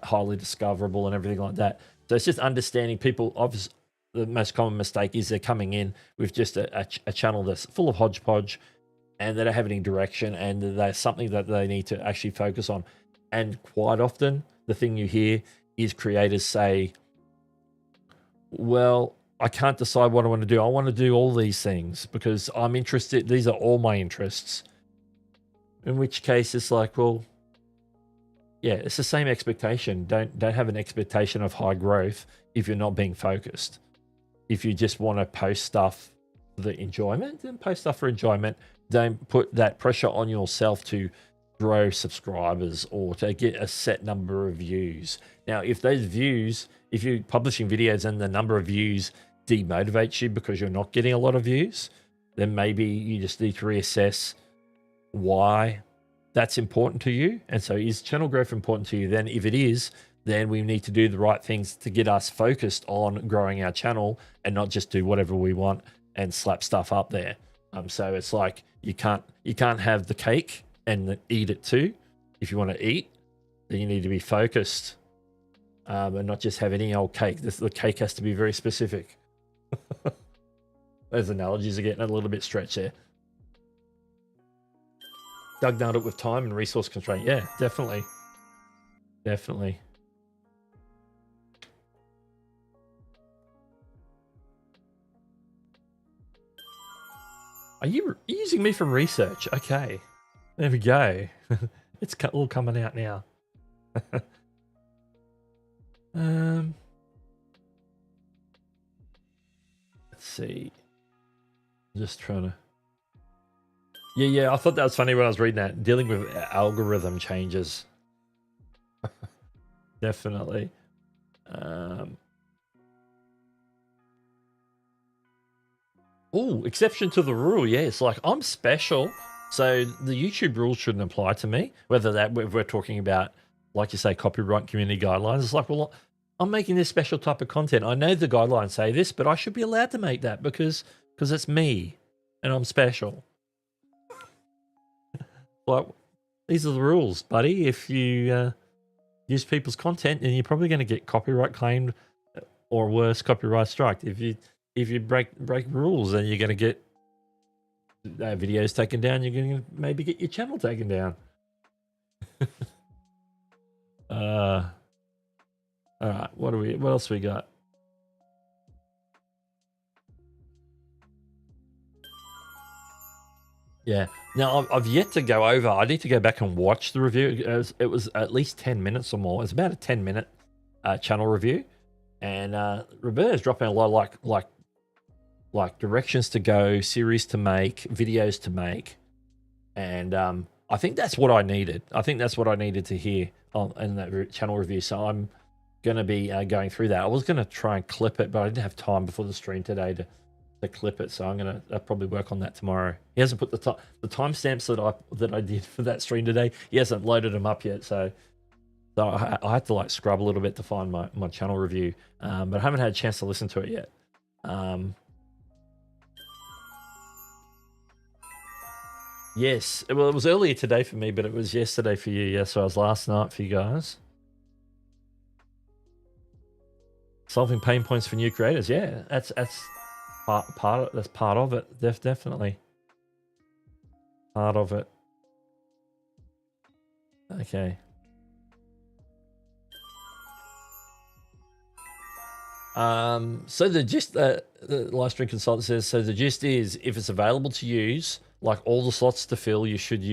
highly discoverable and everything like that. So it's just understanding people. Obviously, the most common mistake is they're coming in with just a channel that's full of hodgepodge, and they don't have any direction, and there's something that they need to actually focus on. And quite often, the thing you hear is creators say, well, I can't decide what I want to do. I want to do all these things because I'm interested. These are all my interests. In which case, it's like, well, yeah, it's the same expectation. Don't have an expectation of high growth if you're not being focused. If you just want to post stuff for the enjoyment, then post stuff for enjoyment. Don't put that pressure on yourself to grow subscribers or to get a set number of views. Now, if those views, if you're publishing videos and the number of views demotivates you because you're not getting a lot of views, then maybe you just need to reassess why that's important to you. And so, is channel growth important to you? Then if it is, then we need to do the right things to get us focused on growing our channel and not just do whatever we want and slap stuff up there. So it's like you can't have the cake and eat it too. If you want to eat, then you need to be focused, and not just have any old cake. The cake has to be very specific. Those analogies are getting a little bit stretched there. Doug nailed it with time and resource constraint. Yeah, definitely. Definitely. Are you using me for research? Okay. There we go. It's all coming out now. Let's see. Just trying to... Yeah, I thought that was funny when I was reading that. Dealing with algorithm changes. Definitely. Oh, exception to the rule. Yeah, it's like I'm special, so the YouTube rules shouldn't apply to me. Whether we're talking about, like you say, copyright community guidelines. It's like, well, I'm making this special type of content. I know the guidelines say this, but I should be allowed to make that because it's me and I'm special. Like, these are the rules, buddy. If you use people's content, then you're probably going to get copyright claimed, or worse, copyright striked. If you break rules, then you're going to get videos taken down. You're going to maybe get your channel taken down. All right, what else we got? Yeah. Now, I've yet to go over. I need to go back and watch the review. It was at least 10 minutes or more. It's about a 10-minute channel review. And Roberta's dropping a lot of like directions to go, series to make, videos to make. And I think that's what I needed. I think that's what I needed to hear in that channel review. So I'm going to be going through that. I was going to try and clip it, but I didn't have time before the stream today to clip it, so I'm gonna probably work on that tomorrow. He hasn't put the timestamps that I did for that stream today. He hasn't loaded them up yet, so I had to like scrub a little bit to find my channel review, but I haven't had a chance to listen to it yet. Yes, well, it was earlier today for me, but it was yesterday for you. Yeah, so it was last night for you guys. Solving pain points for new creators. Yeah, that's part of it. Definitely part of it. Okay. So the gist, the live stream consultant says, so the gist is, if it's available to use, like all the slots to fill, you should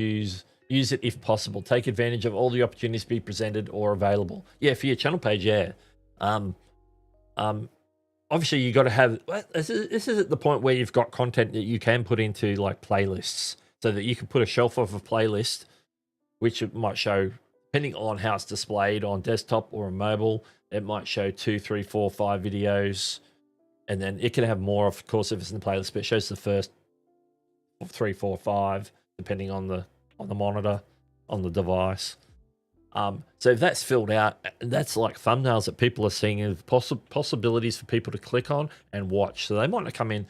Use it if possible. Take advantage of all the opportunities to be presented or available. Yeah, for your channel page, yeah. Obviously you got to have, this is at the point where you've got content that you can put into like playlists, so that you can put a shelf of a playlist, which it might show, depending on how it's displayed on desktop or on mobile, it might show 2, 3, 4, 5 videos. And then it can have more, of course, if it's in the playlist, but it shows the first 3, 4, 5, depending on the monitor, on the device. So if that's filled out, that's like thumbnails that people are seeing as possibilities for people to click on and watch. So they might not come in,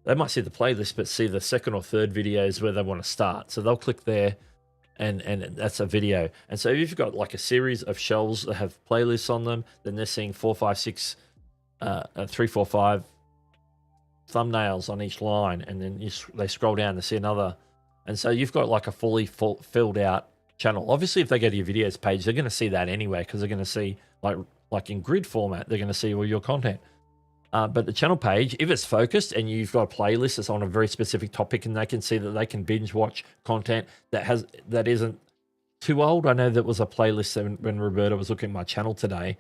they might see the playlist, but see the second or third videos where they want to start. So they'll click there, and that's a video. And so if you've got like a series of shelves that have playlists on them, then they're seeing 4, 5, 6, 3, 4, 5 thumbnails on each line, and then they scroll down to see another. And so you've got like a fully filled out channel. Obviously, if they go to your videos page, they're going to see that anyway, because they're going to see like in grid format, they're going to see all your content. But the channel page, if it's focused and you've got a playlist that's on a very specific topic, and they can see that they can binge watch content that isn't too old. I know there was a playlist when Roberta was looking at my channel today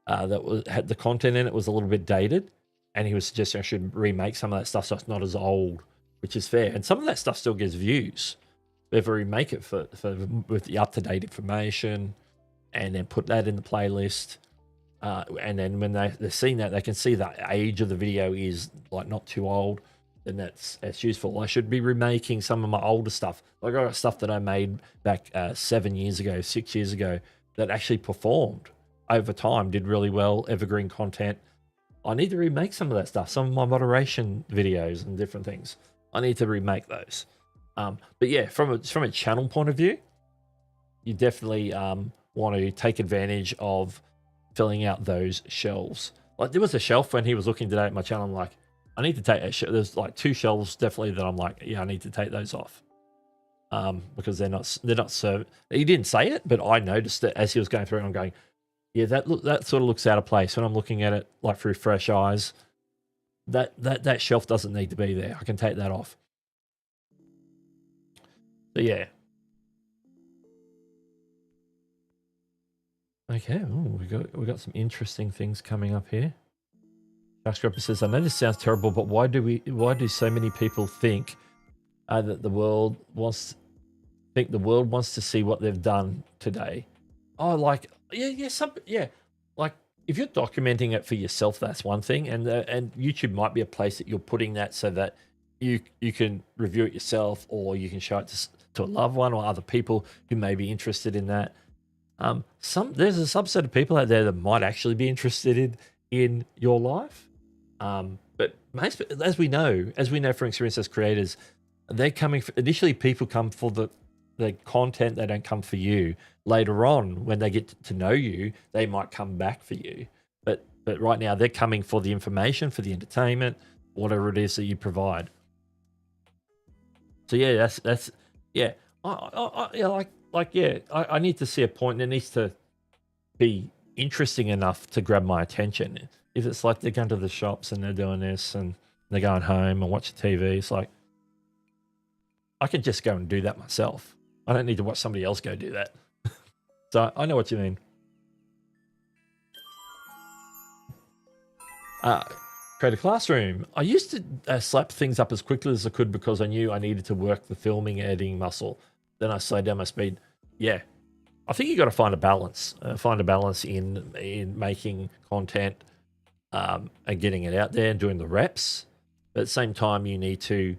that had the content in it was a little bit dated, and he was suggesting I should remake some of that stuff so it's not as old, which is fair. And some of that stuff still gets views. If I remake it with the up-to-date information, and then put that in the playlist, and then when they're seeing that, they can see that age of the video is like not too old, then that's useful. I should be remaking some of my older stuff. Like I got stuff that I made back 7 years ago, 6 years ago, that actually performed over time, did really well, evergreen content. I need to remake some of that stuff, some of my moderation videos and different things. I need to remake those. But yeah, from a channel point of view, you definitely want to take advantage of filling out those shelves. Like there was a shelf when he was looking today at my channel. I'm like, I need to take a there's like 2 shelves definitely that I'm like, yeah, I need to take those off. Because they're not served. He didn't say it, but I noticed it as he was going through it. I'm going, yeah, that sort of looks out of place when I'm looking at it like through fresh eyes. That shelf doesn't need to be there. I can take that off. So yeah. Okay, ooh, we got some interesting things coming up here. Jackscraper says, I know this sounds terrible, but why do so many people think that the world wants to see what they've done today? Oh, like yeah. Like if you're documenting it for yourself, that's one thing, and YouTube might be a place that you're putting that so that you can review it yourself, or you can show it to a loved one or other people who may be interested in that. There's a subset of people out there that might actually be interested in your life. But most, as we know from experience as creators, they're coming initially. People come for the content. They don't come for you. Later on, when they get to know you, they might come back for you. But right now, they're coming for the information, for the entertainment, whatever it is that you provide. So yeah, that's yeah. I need to see a point that needs to be interesting enough to grab my attention. If it's like they're going to the shops and they're doing this and they're going home and watching TV, it's like I can just go and do that myself. I don't need to watch somebody else go do that. So I know what you mean. Create a classroom. I used to slap things up as quickly as I could because I knew I needed to work the filming editing muscle. Then I slowed down my speed. Yeah, I think you got to find a balance. Find a balance in making content and getting it out there and doing the reps. But at the same time, you need to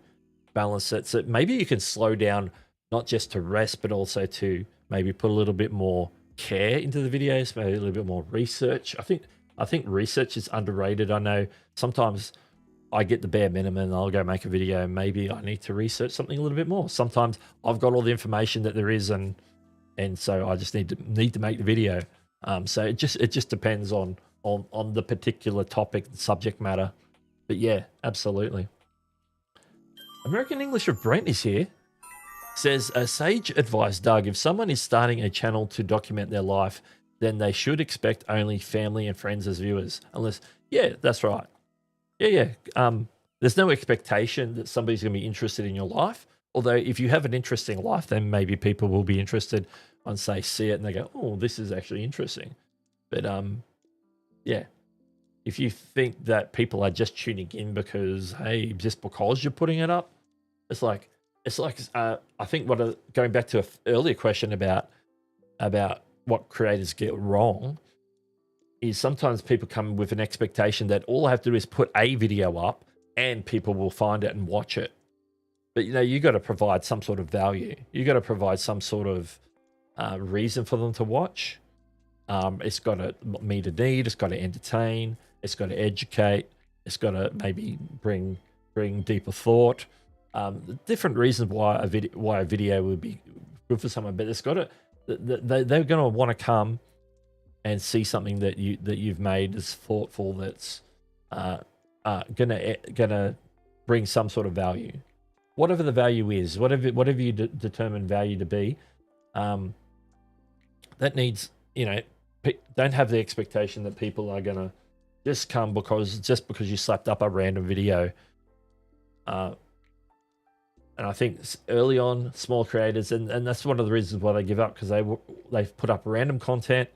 balance it. So maybe you can slow down, not just to rest, but also to maybe put a little bit more care into the videos, maybe a little bit more research. I think research is underrated. I know sometimes I get the bare minimum and I'll go make a video. Maybe I need to research something a little bit more. Sometimes I've got all the information that there is, and so I just need to make the video. So it just depends on the particular topic, the subject matter. But yeah, absolutely. American English of Brent is here. Says, sage advice, Doug, if someone is starting a channel to document their life, then they should expect only family and friends as viewers. Unless, yeah, that's right. Yeah. There's no expectation that somebody's going to be interested in your life. although if you have an interesting life, then maybe people will be interested on, say, see it and they go, oh, this is actually interesting. But yeah, if you think that people are just tuning in because, hey, just because you're putting it up, it's like I think going back to an earlier question about what creators get wrong is sometimes people come with an expectation that all I have to do is put a video up and people will find it and watch it. But you got to provide some sort of value. You got to provide some sort of reason for them to watch. It's got to meet a need. It's got to entertain. It's got to educate. It's got to maybe bring deeper thought. Different reasons why a video would be good for someone, but it's got to. They're going to want to come and see something that you've made as thoughtful, that's gonna bring some sort of value, whatever the value is, whatever you determine value to be. That needs, don't have the expectation that people are gonna just come because you slapped up a random video. And I think early on, small creators, and that's one of the reasons why they give up, because they've put up random content.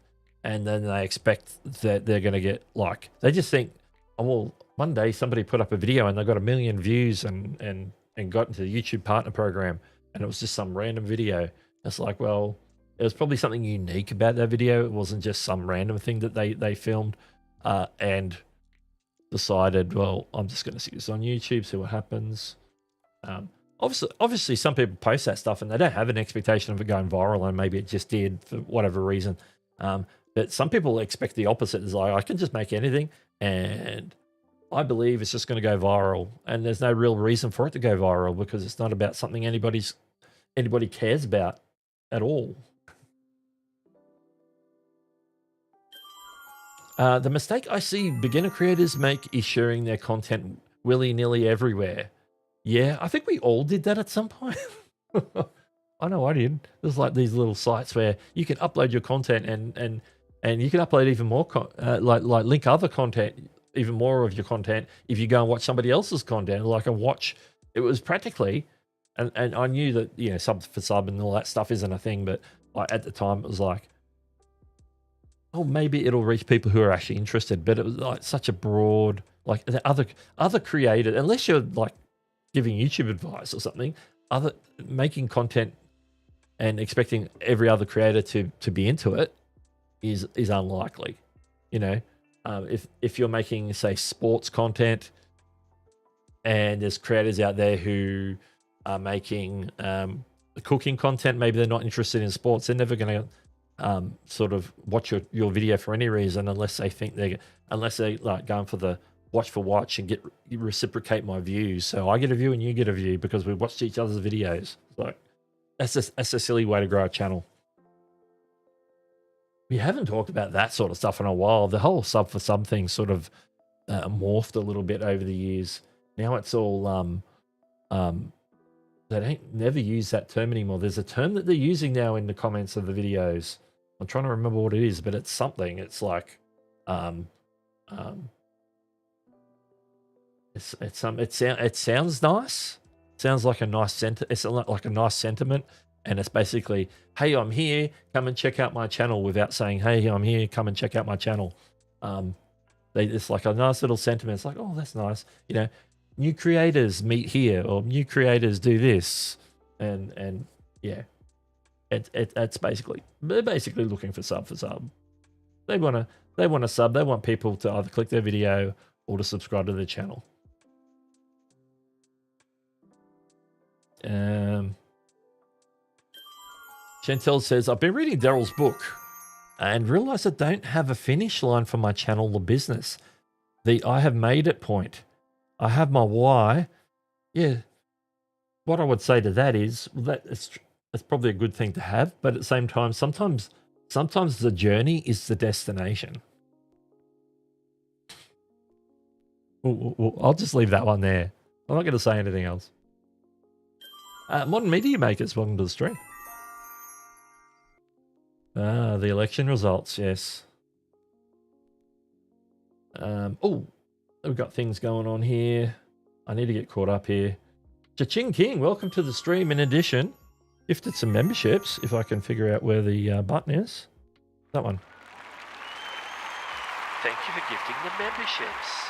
And then they expect that they're going to get, like, they just think, oh, well, one day somebody put up a video and they got 1 million views and got into the YouTube partner program, and it was just some random video. It's like, well, it was probably something unique about that video. It wasn't just some random thing that they filmed and decided, well, I'm just going to see this on YouTube, see what happens. Obviously, some people post that stuff and they don't have an expectation of it going viral, and maybe it just did for whatever reason. But some people expect the opposite. It's like, I can just make anything and I believe it's just going to go viral. And there's no real reason for it to go viral, because it's not about something anybody cares about at all. The mistake I see beginner creators make is sharing their content willy-nilly everywhere. Yeah, I think we all did that at some point. I know I did. There's like these little sites where you can upload your content and you can upload even more, like link other content, even more of your content if you go and watch somebody else's content. Like it was practically, and I knew that, sub for sub and all that stuff isn't a thing, but like at the time it was like, oh, maybe it'll reach people who are actually interested. But it was like such a broad, like the other creators, unless you're like giving YouTube advice or something, making content and expecting every other creator to be into it is unlikely. If you're making, say, sports content, and there's creators out there who are making cooking content, maybe they're not interested in sports, they're never going to sort of watch your video for any reason, unless they're like going for the watch and reciprocate my views. So I get a view and you get a view because we watched each other's videos. Like that's a silly way to grow a channel. We haven't talked about that sort of stuff in a while. The whole sub for sub thing sort of morphed a little bit over the years. Now it's all they never use that term anymore. There's a term that they're using now in the comments of the videos. I'm trying to remember what it is, but it's something. It's like it sounds nice. It sounds like a nice it's like a nice sentiment, and it's basically, hey, I'm here, come and check out my channel, without saying, hey, I'm here, come and check out my channel. It's like a nice little sentiment. It's like, oh, that's nice. New creators meet here, or new creators do this, and yeah, it's basically, they're basically looking for sub for sub. They want to sub. They want people to either click their video or to subscribe to their channel. Chantel says, I've been reading Daryl's book and realized I don't have a finish line for my channel or business. I have made it point. I have my why. Yeah. What I would say to that is that's probably a good thing to have, but at the same time, sometimes the journey is the destination. I'll just leave that one there. I'm not going to say anything else. Modern Media Makers, welcome to the stream. The election results, yes. Oh, we've got things going on here. I need to get caught up here. Cha-ching King, welcome to the stream. In addition, gifted some memberships, if I can figure out where the button is. That one. Thank you for gifting the memberships.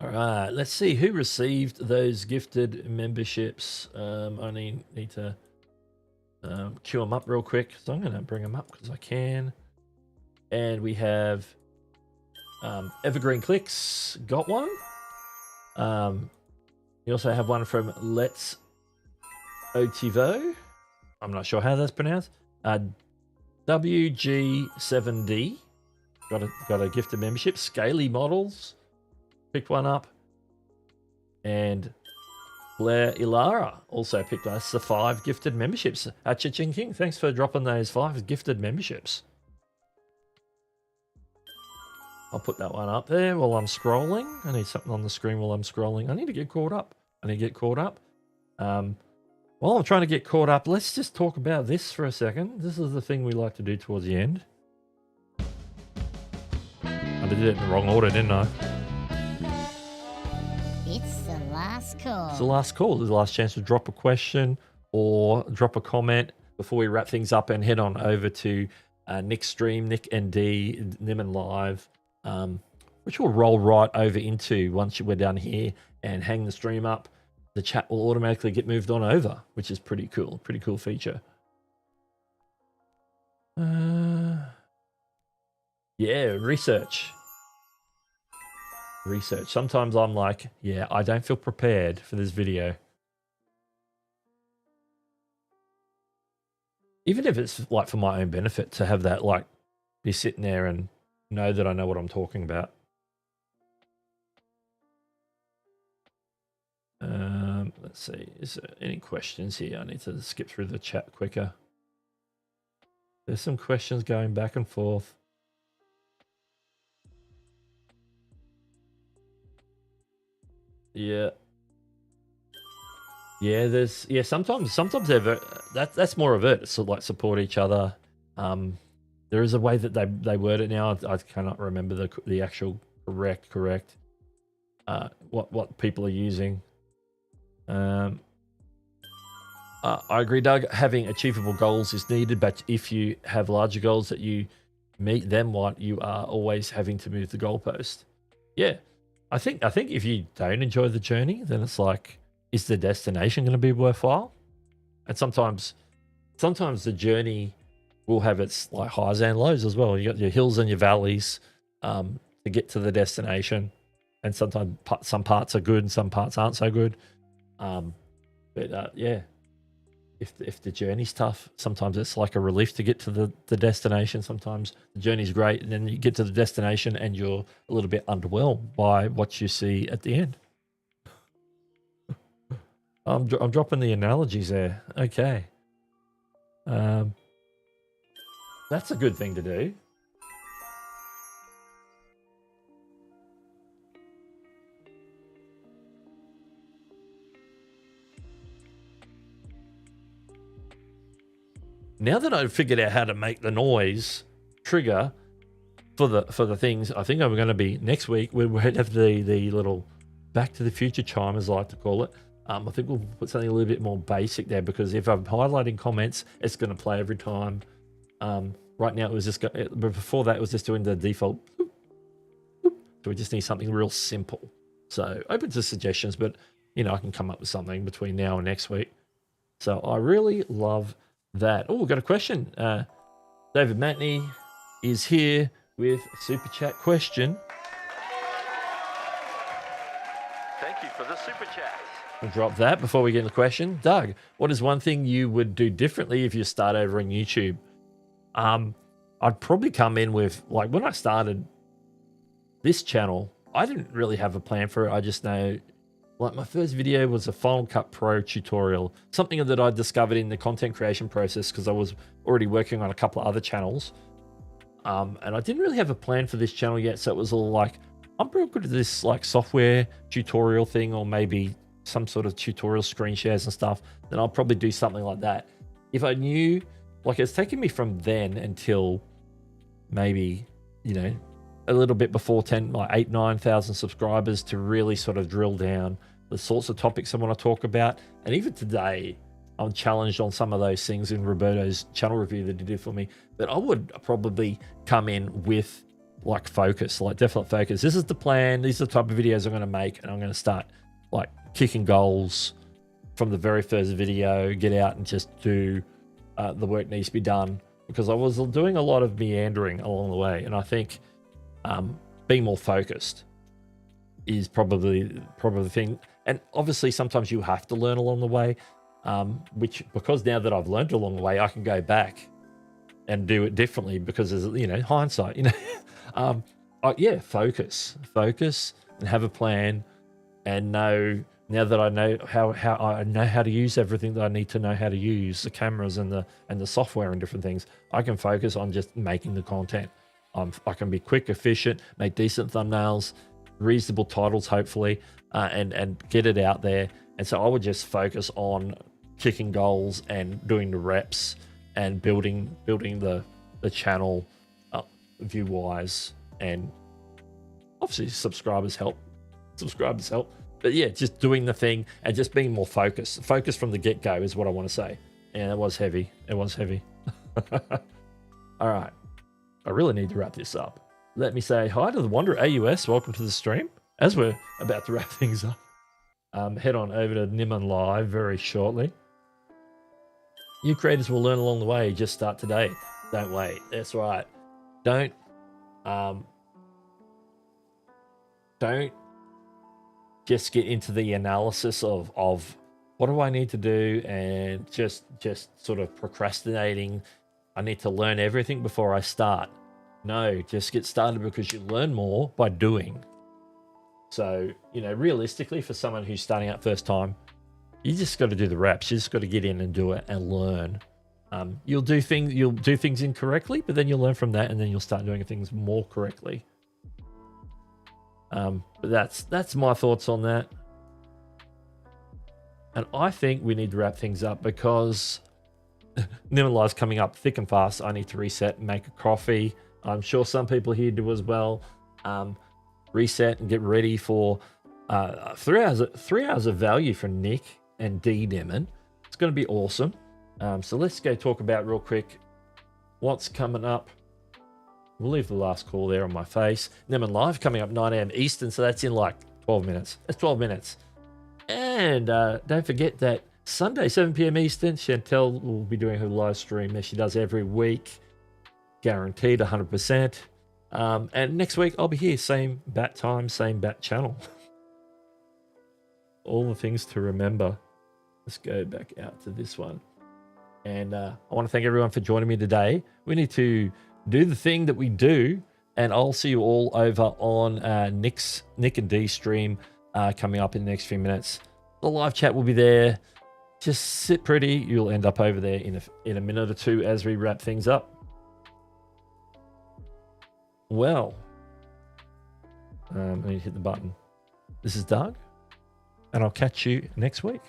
All right, let's see who received those gifted memberships. I need to queue them up real quick. So I'm going to bring them up because I can. And we have Evergreen Clicks got one. You also have one from Let's Otivo. I'm not sure how that's pronounced. WG7D got a gifted membership. Scaly Models picked one up, and Blair Ilara also picked us the 5 gifted memberships. Cha-ching King, thanks for dropping those 5 gifted memberships. I'll put that one up there while I'm scrolling. I need something on the screen while I'm scrolling. I need to get caught up. While I'm trying to get caught up, let's just talk about this for a second. This is the thing we like to do towards the end. I did it in the wrong order, didn't I? It's the last call. It's the last call. It's the last chance to drop a question or drop a comment before we wrap things up and head on over to Nick's stream, Nick and D, Niman Live, which will roll right over into once we're done here and hang the stream up. The chat will automatically get moved on over, which is pretty cool. Pretty cool feature. Yeah, research. Sometimes I'm like, yeah, I don't feel prepared for this video. Even if it's like for my own benefit to have that, like, be sitting there and know that I know what I'm talking about. Let's see, is there any questions here? I need to skip through the chat quicker. There's some questions going back and forth. Yeah. Yeah, sometimes that's more of it. So like support each other. There is a way that they word it now. I cannot remember the actual correct what people are using. I agree, Doug. Having achievable goals is needed, but if you have larger goals that you meet them, you are always having to move the goalpost. Yeah, I think if you don't enjoy the journey, then it's like, is the destination going to be worthwhile? And sometimes the journey will have its like highs and lows as well. You got your hills and your valleys to get to the destination, and sometimes some parts are good and some parts aren't so good. Yeah, if the journey's tough, sometimes it's like a relief to get to the destination. Sometimes the journey's great, and then you get to the destination and you're a little bit underwhelmed by what you see at the end. I'm dropping the analogies there. Okay. That's a good thing to do. Now that I've figured out how to make the noise trigger for the things, I think I'm going to be next week. We'll have the little Back to the Future chime, as I like to call it. I think we'll put something a little bit more basic there, because if I'm highlighting comments, it's going to play every time. Right now it was just, but before that it was just doing the default. So we just need something real simple. So open to suggestions, but I can come up with something between now and next week. So I really love that. Oh, we've got a question. David Matney is here with a super chat question. Thank you for the super chat. We'll drop that before we get into the question. Doug, what is one thing you would do differently if you start over on YouTube? I'd probably come in with, like, when I started this channel, I didn't really have a plan for it. I just know, like, my first video was a Final Cut Pro tutorial, something that I discovered in the content creation process because I was already working on a couple of other channels. And I didn't really have a plan for this channel yet, so it was all like, I'm pretty good at this like software tutorial thing, or maybe some sort of tutorial screen shares and stuff, then I'll probably do something like that. If I knew, like, it's taken me from then until maybe, a little bit before 10, like 8, 9,000 subscribers to really sort of drill down the sorts of topics I want to talk about. And even today, I'm challenged on some of those things in Roberto's channel review that he did for me. But I would probably come in with like focus, like definite focus. This is the plan. These are the type of videos I'm going to make, and I'm going to start like kicking goals from the very first video, get out and just do the work needs to be done, because I was doing a lot of meandering along the way. And I think being more focused is probably the thing. And obviously sometimes you have to learn along the way, which, because now that I've learned along the way, I can go back and do it differently, because there's, you know, hindsight, you know. Yeah, focus and have a plan, and know, now that I know how to use everything that I need to know how to use, the cameras and the software and different things, I can focus on just making the content. I can be quick, efficient, make decent thumbnails, reasonable titles, hopefully, and get it out there. And so I would just focus on kicking goals and doing the reps and building the channel view wise, and obviously subscribers help. But yeah, just doing the thing and just being more focused. Focus from the get-go is what I want to say. And it was heavy. All right. I really need to wrap this up. Let me say hi to the Wanderer AUS. Welcome to the stream. As we're about to wrap things up, head on over to Nimon Live very shortly. You creators will learn along the way. Just start today. Don't wait. That's right. Don't just get into the analysis of what do I need to do, and just sort of procrastinating. I need to learn everything before I start. No, just get started, because you learn more by doing. So, you know, realistically, for someone who's starting out first time, you just got to do the reps. You just got to get in and do it and learn. You'll do things incorrectly, but then you'll learn from that, and then you'll start doing things more correctly. But that's my thoughts on that. And I think we need to wrap things up, because Nimon Live's coming up thick and fast. I need to reset and make a coffee. I'm sure some people here do as well. Reset and get ready for 3 hours of value for Nick and D Nimon. It's going to be awesome. So let's go talk about real quick what's coming up. We'll leave the last call there on my face. Nimon Live coming up 9 a.m. Eastern, so that's in like 12 minutes. That's 12 minutes. And don't forget that Sunday, 7 p.m. Eastern, Chantel will be doing her live stream as she does every week. Guaranteed 100%. And next week I'll be here, same bat time, same bat channel. All the things to remember. Let's go back out to this one. And I want to thank everyone for joining me today. We need to do the thing that we do, and I'll see you all over on Nick and D stream coming up in the next few minutes. The live chat will be there. Just sit pretty. You'll end up over there in a minute or two as we wrap things up. Well, I need to hit the button. This is Doug, and I'll catch you next week.